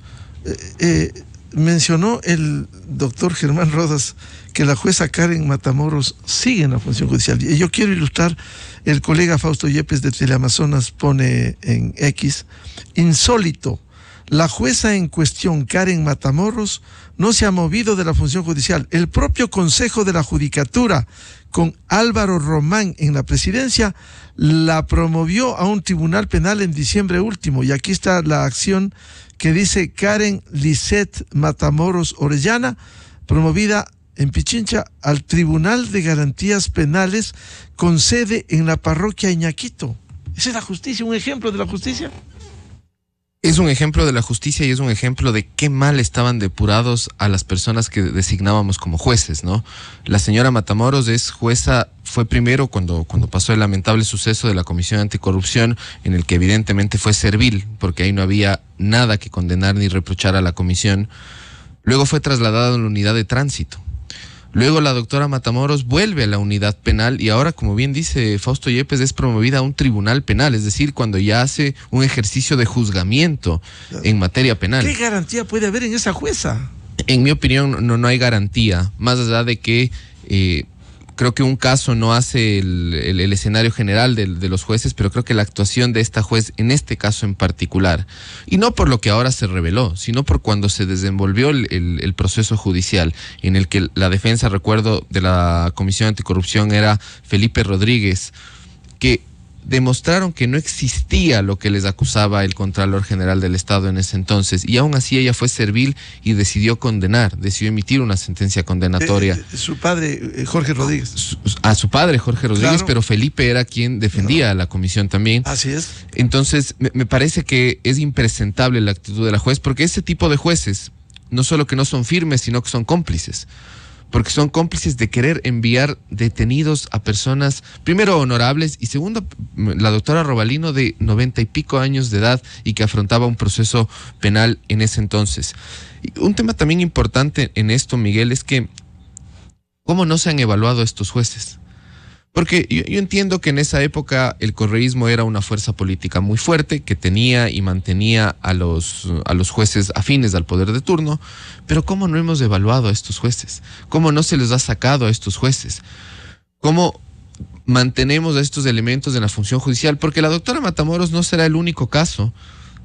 mencionó el doctor Germán Rodas que la jueza Karen Matamoros sigue en la función judicial. Y yo quiero ilustrar, el colega Fausto Yepes de Teleamazonas pone en X, insólito. La jueza en cuestión, Karen Matamoros, no se ha movido de la función judicial. El propio Consejo de la Judicatura, con Álvaro Román en la presidencia, la promovió a un tribunal penal en diciembre último. Y aquí está la acción que dice Karen Lisette Matamoros Orellana, promovida en Pichincha al Tribunal de Garantías Penales con sede en la parroquia Iñaquito. ¿Esa es la justicia? ¿Un ejemplo de la justicia? Es un ejemplo de la justicia y es un ejemplo de qué mal estaban depurados a las personas que designábamos como jueces, ¿no? La señora Matamoros es jueza, fue primero cuando pasó el lamentable suceso de la Comisión Anticorrupción, en el que evidentemente fue servil, porque ahí no había nada que condenar ni reprochar a la comisión. Luego fue trasladada a la unidad de tránsito. Luego la doctora Matamoros vuelve a la unidad penal y ahora, como bien dice Fausto Yepes, es promovida a un tribunal penal, es decir, cuando ya hace un ejercicio de juzgamiento en materia penal. ¿Qué garantía puede haber en esa jueza? En mi opinión, no hay garantía, más allá de que creo que un caso no hace el escenario general de los jueces, pero creo que la actuación de esta juez en este caso en particular, y no por lo que ahora se reveló, sino por cuando se desenvolvió el proceso judicial, en el que la defensa, recuerdo, de la Comisión Anticorrupción era Felipe Rodríguez, que demostraron que no existía lo que les acusaba el Contralor General del Estado en ese entonces, y aún así ella fue servil y decidió condenar, decidió emitir una sentencia condenatoria. Su padre, Jorge Rodríguez. A su padre, Jorge Rodríguez, claro. Pero Felipe era quien defendía a la comisión también. Así es. Entonces, me parece que es impresentable la actitud de la juez, porque ese tipo de jueces, no solo que no son firmes, sino que son cómplices. Porque son cómplices de querer enviar detenidos a personas, primero, honorables, y segundo, la doctora Robalino, de 90 y pico años de edad y que afrontaba un proceso penal en ese entonces. Y un tema también importante en esto, Miguel, es que ¿cómo no se han evaluado estos jueces? Porque yo entiendo que en esa época el correísmo era una fuerza política muy fuerte que tenía y mantenía a los jueces afines al poder de turno, pero ¿cómo no hemos evaluado a estos jueces? ¿Cómo no se les ha sacado a estos jueces? ¿Cómo mantenemos a estos elementos en la función judicial, porque la doctora Matamoros no será el único caso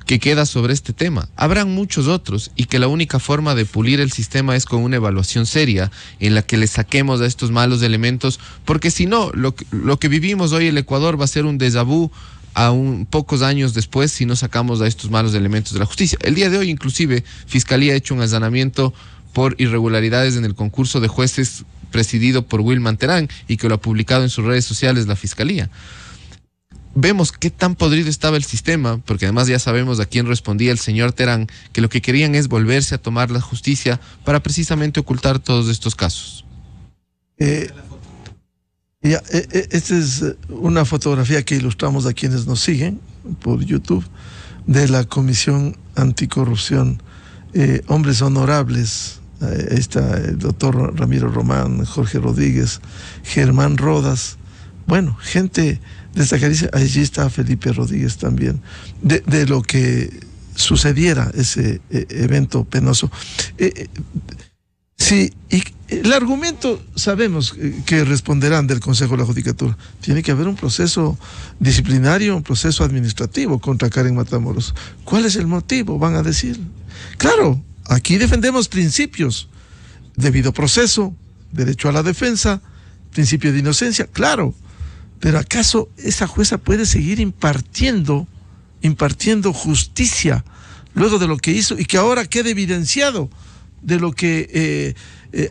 que queda sobre este tema. Habrán muchos otros, y que la única forma de pulir el sistema es con una evaluación seria en la que le saquemos a estos malos elementos, porque si no, lo que vivimos hoy en el Ecuador va a ser un déjà vu a pocos años después si no sacamos a estos malos elementos de la justicia. El día de hoy, inclusive, Fiscalía ha hecho un allanamiento por irregularidades en el concurso de jueces presidido por Wilman Terán, y que lo ha publicado en sus redes sociales la Fiscalía. Vemos qué tan podrido estaba el sistema, porque además ya sabemos a quién respondía el señor Terán, que lo que querían es volverse a tomar la justicia para precisamente ocultar todos estos casos. Esta es una fotografía que ilustramos a quienes nos siguen por YouTube de la Comisión Anticorrupción. Hombres honorables. Ahí está el doctor Ramiro Román, Jorge Rodríguez, Germán Rodas. Bueno, gente destacadísima. Allí está Felipe Rodríguez también. De lo que sucediera ese evento penoso. Sí, y el argumento sabemos que responderán del Consejo de la Judicatura. Tiene que haber un proceso disciplinario, un proceso administrativo contra Karen Matamoros. ¿Cuál es el motivo? Van a decir. Claro, aquí defendemos principios: debido proceso, derecho a la defensa, principio de inocencia, claro. Pero ¿acaso esa jueza puede seguir impartiendo justicia luego de lo que hizo, y que ahora quede evidenciado de lo que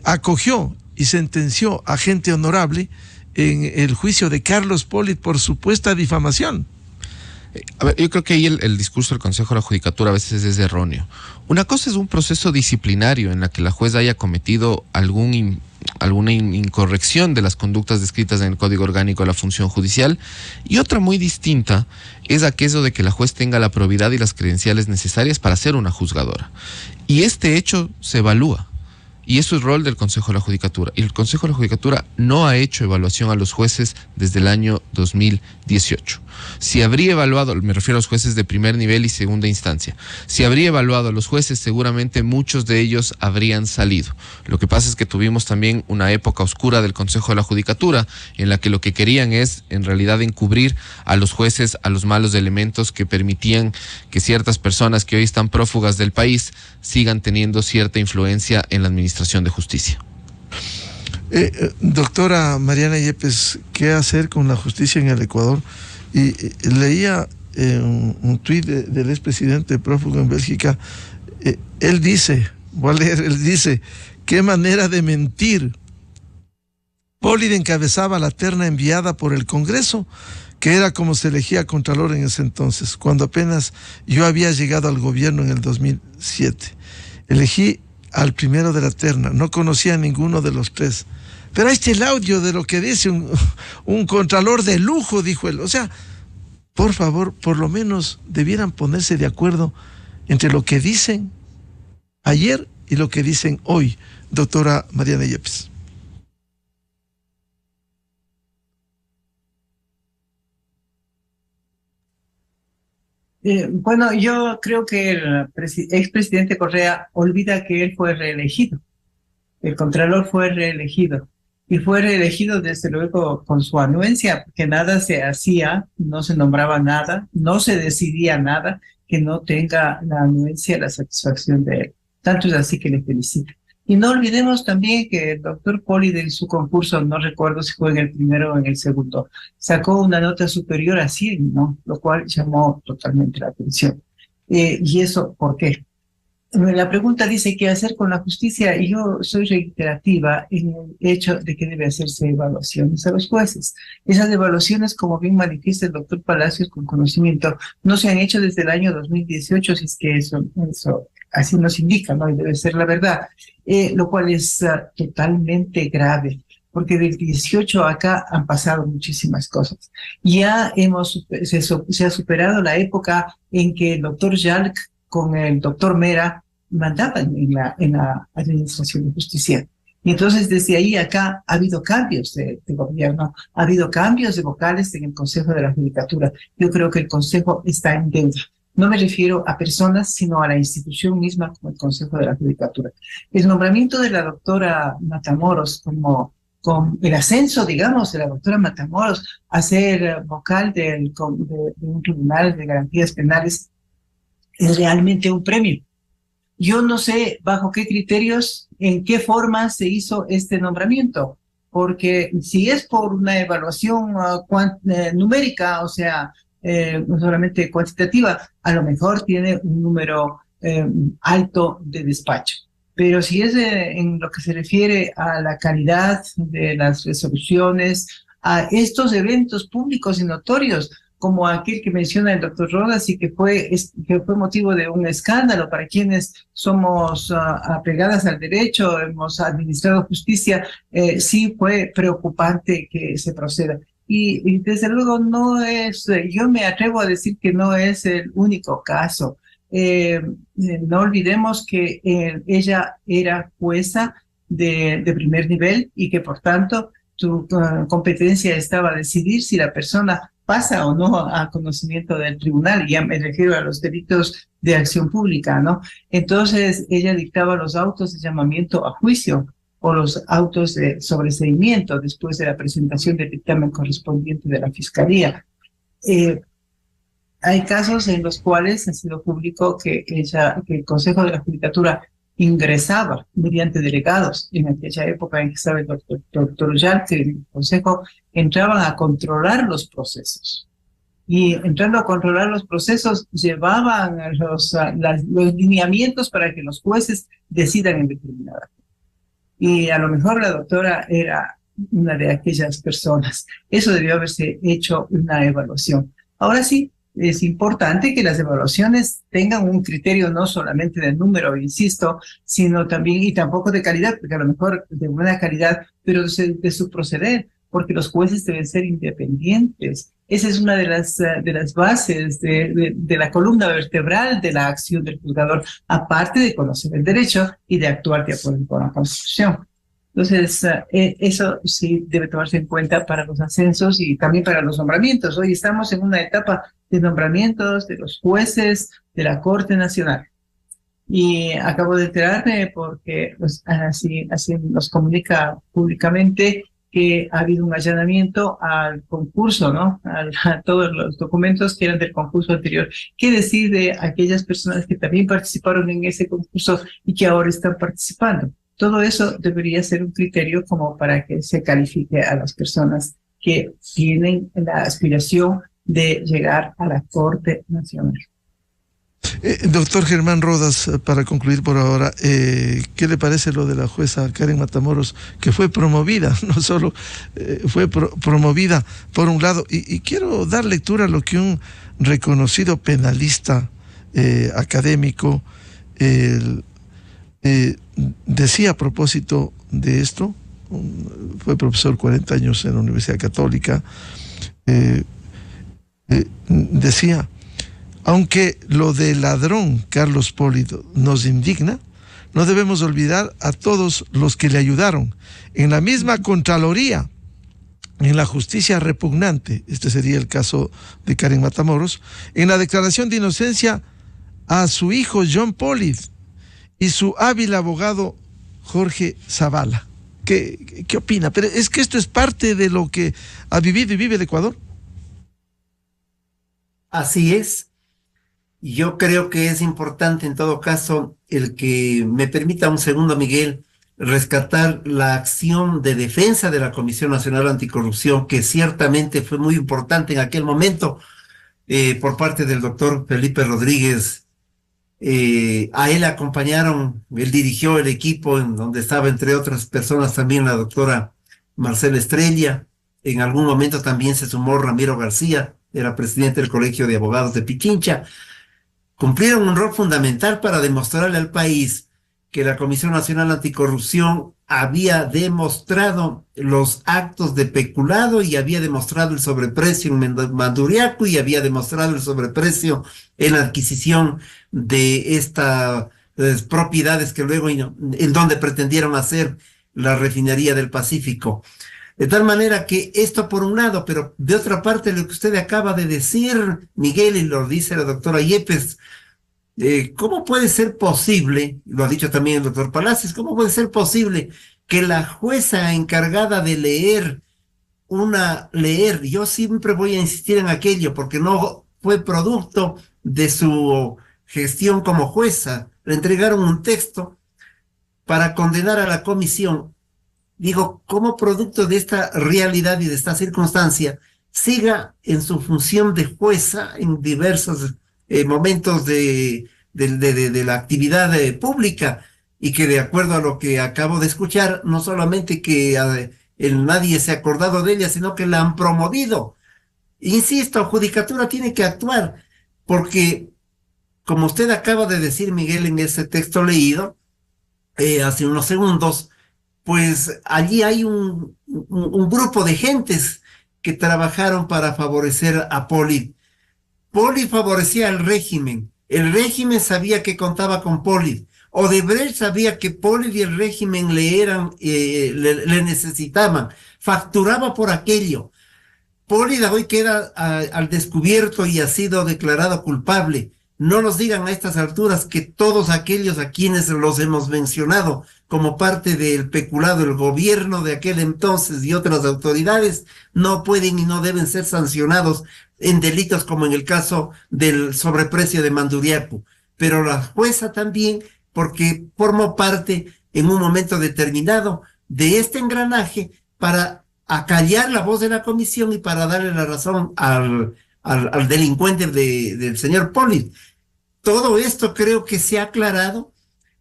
acogió y sentenció a gente honorable en el juicio de Carlos Polit por supuesta difamación? A ver, yo creo que ahí el discurso del Consejo de la Judicatura a veces es erróneo. Una cosa es un proceso disciplinario en la que la jueza haya cometido alguna incorrección de las conductas descritas en el Código Orgánico de la Función Judicial, y otra muy distinta es aquello de que la juez tenga la probidad y las credenciales necesarias para ser una juzgadora. Y este hecho se evalúa, y eso es rol del Consejo de la Judicatura. Y el Consejo de la Judicatura no ha hecho evaluación a los jueces desde el año 2018. Si habría evaluado, me refiero a los jueces de primer nivel y segunda instancia, si habría evaluado a los jueces, seguramente muchos de ellos habrían salido. Lo que pasa es que tuvimos también una época oscura del Consejo de la Judicatura, en la que lo que querían es, en realidad, encubrir a los jueces a los malos elementos que permitían que ciertas personas que hoy están prófugas del país sigan teniendo cierta influencia en la administración de justicia. Doctora Mariana Yepes, ¿qué hacer con la justicia en el Ecuador? Y leía un tuit del expresidente prófugo en Bélgica. Él dice, voy a leer, él dice: qué manera de mentir. Polit encabezaba la terna enviada por el Congreso, que era como se elegía Contralor en ese entonces, cuando apenas yo había llegado al gobierno en el 2007. Elegí al primero de la terna, no conocía a ninguno de los tres. Pero ahí está el audio de lo que dice un contralor de lujo, dijo él. O sea, por favor, por lo menos debieran ponerse de acuerdo entre lo que dicen ayer y lo que dicen hoy, doctora Mariana Yepes. Bueno, yo creo que el expresidente Correa olvida que él fue reelegido. El Contralor fue reelegido. Y fue reelegido desde luego con su anuencia, porque nada se hacía, no se nombraba nada, no se decidía nada que no tenga la anuencia, la satisfacción de él. Tanto es así que le felicito. Y no olvidemos también que el doctor Polit en su concurso, no recuerdo si fue en el primero o en el segundo, sacó una nota superior a 100, ¿no? Lo cual llamó totalmente la atención. ¿Y eso por qué? La pregunta dice qué hacer con la justicia, y yo soy reiterativa en el hecho de que debe hacerse evaluaciones a los jueces. Esas evaluaciones, como bien manifiesta el doctor Palacios con conocimiento, no se han hecho desde el año 2018, si es que eso así nos indica, ¿no? Y debe ser la verdad, lo cual es totalmente grave, porque del 18 acá han pasado muchísimas cosas. Ya se ha superado la época en que el doctor Jalk con el doctor Mera mandaban en la administración de justicia. Y entonces desde ahí acá ha habido cambios de gobierno, ha habido cambios de vocales en el Consejo de la Judicatura. Yo creo que el Consejo está en deuda. No me refiero a personas, sino a la institución misma como el Consejo de la Judicatura. El nombramiento de la doctora Matamoros como con el ascenso, digamos, de la doctora Matamoros a ser vocal de un tribunal de garantías penales es realmente un premio. Yo no sé bajo qué criterios, en qué forma se hizo este nombramiento, porque si es por una evaluación numérica, o sea, no solamente cuantitativa, a lo mejor tiene un número alto de despacho. Pero si es en lo que se refiere a la calidad de las resoluciones, a estos eventos públicos y notorios, como aquel que menciona el doctor Rodas y que fue motivo de un escándalo para quienes somos apegadas al derecho, hemos administrado justicia, sí fue preocupante que se proceda. Y desde luego no es, yo me atrevo a decir que no es el único caso. No olvidemos que ella era jueza de primer nivel y que por tanto su competencia estaba a decidir si la persona pasa o no a conocimiento del tribunal, y ya me refiero a los delitos de acción pública, ¿no? Entonces ella dictaba los autos de llamamiento a juicio o los autos de sobreseimiento después de la presentación del dictamen correspondiente de la Fiscalía. Hay casos en los cuales ha sido público que el Consejo de la Judicatura ingresaba mediante delegados. En aquella época en que estaba el doctor Ullarte, el Consejo entraban a controlar los procesos. Y entrando a controlar los procesos, llevaban los lineamientos para que los jueces decidan en determinada. Y a lo mejor la doctora era una de aquellas personas. Eso debió haberse hecho una evaluación. Ahora sí, es importante que las evaluaciones tengan un criterio no solamente de número, insisto, sino también, y tampoco de calidad, porque a lo mejor de buena calidad, pero de su proceder, porque los jueces deben ser independientes. Esa es una de las bases de la columna vertebral de la acción del juzgador, aparte de conocer el derecho y de actuar de acuerdo con la Constitución. Entonces, eso sí debe tomarse en cuenta para los ascensos y también para los nombramientos. Hoy estamos en una etapa de nombramientos de los jueces de la Corte Nacional. Y acabo de enterarme porque pues, así nos comunica públicamente que ha habido un allanamiento al concurso, ¿no? A todos los documentos que eran del concurso anterior. ¿Qué decir de aquellas personas que también participaron en ese concurso y que ahora están participando? Todo eso debería ser un criterio como para que se califique a las personas que tienen la aspiración de llegar a la Corte Nacional. Doctor Germán Rodas, para concluir por ahora, ¿qué le parece lo de la jueza Karen Matamoros, que fue promovida, no solo fue promovida por un lado? Y quiero dar lectura a lo que un reconocido penalista académico decía a propósito de esto. Fue profesor 40 años en la Universidad Católica. Decía: aunque lo del ladrón Carlos Poli nos indigna, no debemos olvidar a todos los que le ayudaron en la misma Contraloría, en la justicia repugnante, este sería el caso de Karen Matamoros, en la declaración de inocencia a su hijo John Poli y su hábil abogado Jorge Zavala. ¿Qué opina? Pero es que esto es parte de lo que ha vivido y vive el Ecuador. Así es. Yo creo que es importante en todo caso el que me permita un segundo, Miguel, rescatar la acción de defensa de la Comisión Nacional Anticorrupción, que ciertamente fue muy importante en aquel momento, por parte del doctor Felipe Rodríguez. A él acompañaron, él dirigió el equipo en donde estaba entre otras personas también la doctora Marcela Estrella. En algún momento también se sumó Ramiro García, era presidente del Colegio de Abogados de Pichincha. Cumplieron un rol fundamental para demostrarle al país que la Comisión Nacional Anticorrupción había demostrado los actos de peculado y había demostrado el sobreprecio en Manduriaco y había demostrado el sobreprecio en la adquisición de estas propiedades que luego en donde pretendieron hacer la refinería del Pacífico. De tal manera que esto por un lado, pero de otra parte lo que usted acaba de decir, Miguel, y lo dice la doctora Yepes, ¿cómo puede ser posible, lo ha dicho también el doctor Palacios, cómo puede ser posible que la jueza encargada de leer, yo siempre voy a insistir en aquello, porque no fue producto de su gestión como jueza, le entregaron un texto para condenar a la comisión. Digo, como producto de esta realidad y de esta circunstancia, siga en su función de jueza en diversos momentos de la actividad pública, y que de acuerdo a lo que acabo de escuchar, no solamente que nadie se ha acordado de ella, sino que la han promovido. Insisto, Judicatura tiene que actuar, porque como usted acaba de decir, Miguel, en ese texto leído hace unos segundos, pues allí hay un grupo de gentes que trabajaron para favorecer a Polit. Polit favorecía al régimen, el régimen sabía que contaba con Polit, Odebrecht sabía que Polit y el régimen le necesitaban, facturaba por aquello. Polit hoy queda al descubierto y ha sido declarado culpable. No nos digan a estas alturas que todos aquellos a quienes los hemos mencionado como parte del peculado, el gobierno de aquel entonces y otras autoridades, no pueden y no deben ser sancionados en delitos como en el caso del sobreprecio de Manduriapu. Pero la jueza también, porque formó parte en un momento determinado de este engranaje para acallar la voz de la comisión y para darle la razón al delincuente del señor Polit. Todo esto creo que se ha aclarado.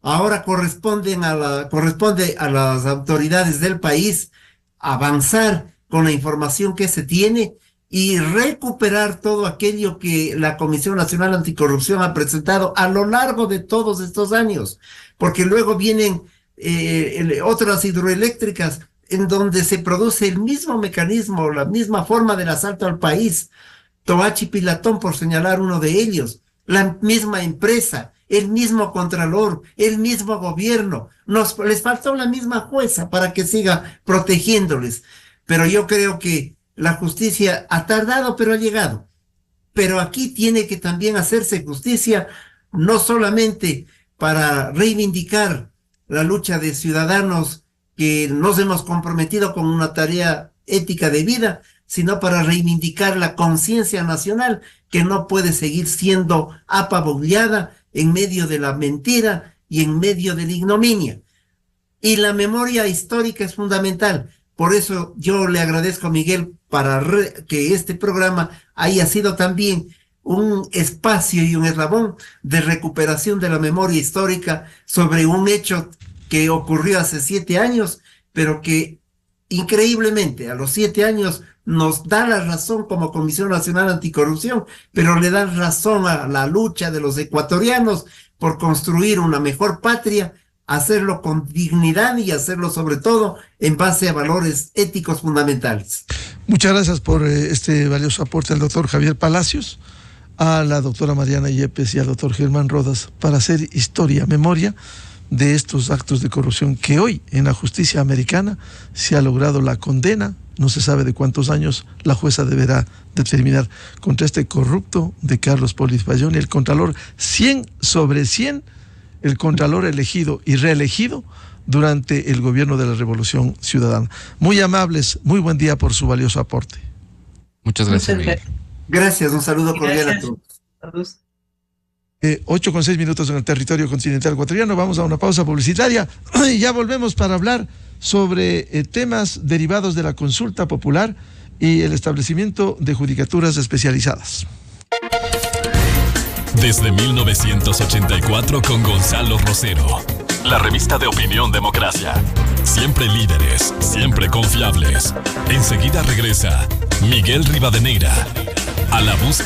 Ahora corresponde a las autoridades del país avanzar con la información que se tiene y recuperar todo aquello que la Comisión Nacional Anticorrupción ha presentado a lo largo de todos estos años, porque luego vienen otras hidroeléctricas en donde se produce el mismo mecanismo, la misma forma del asalto al país. Toachi Pilatón, por señalar uno de ellos, la misma empresa, el mismo contralor, el mismo gobierno. Les faltó la misma jueza para que siga protegiéndoles. Pero yo creo que la justicia ha tardado, pero ha llegado. Pero aquí tiene que también hacerse justicia, no solamente para reivindicar la lucha de ciudadanos que nos hemos comprometido con una tarea ética de vida, sino para reivindicar la conciencia nacional que no puede seguir siendo apabullada en medio de la mentira y en medio de la ignominia. Y la memoria histórica es fundamental. Por eso yo le agradezco a Miguel para que este programa haya sido también un espacio y un eslabón de recuperación de la memoria histórica sobre un hecho que ocurrió hace 7 años, pero que increíblemente a los 7 años nos da la razón como Comisión Nacional Anticorrupción, pero le da razón a la lucha de los ecuatorianos por construir una mejor patria, hacerlo con dignidad y hacerlo sobre todo en base a valores éticos fundamentales. Muchas gracias por este valioso aporte al doctor Javier Palacios, a la doctora Mariana Yepes y al doctor Germán Rodas para hacer historia, memoria de estos actos de corrupción que hoy en la justicia americana se ha logrado la condena. No se sabe de cuántos años la jueza deberá determinar contra este corrupto de Carlos Polit Fayón, el contralor 100 sobre 100, el contralor elegido y reelegido durante el gobierno de la Revolución Ciudadana. Muy amables, muy buen día por su valioso aporte. Muchas gracias, Miguel. Gracias, un saludo cordial a todos. 8:06 en el territorio continental ecuatoriano. Vamos a una pausa publicitaria y ya volvemos para hablar sobre temas derivados de la consulta popular y el establecimiento de judicaturas especializadas. Desde 1984 con Gonzalo Rosero, la revista de opinión Democracia. Siempre líderes, siempre confiables. Enseguida regresa Miguel Rivadeneira a la búsqueda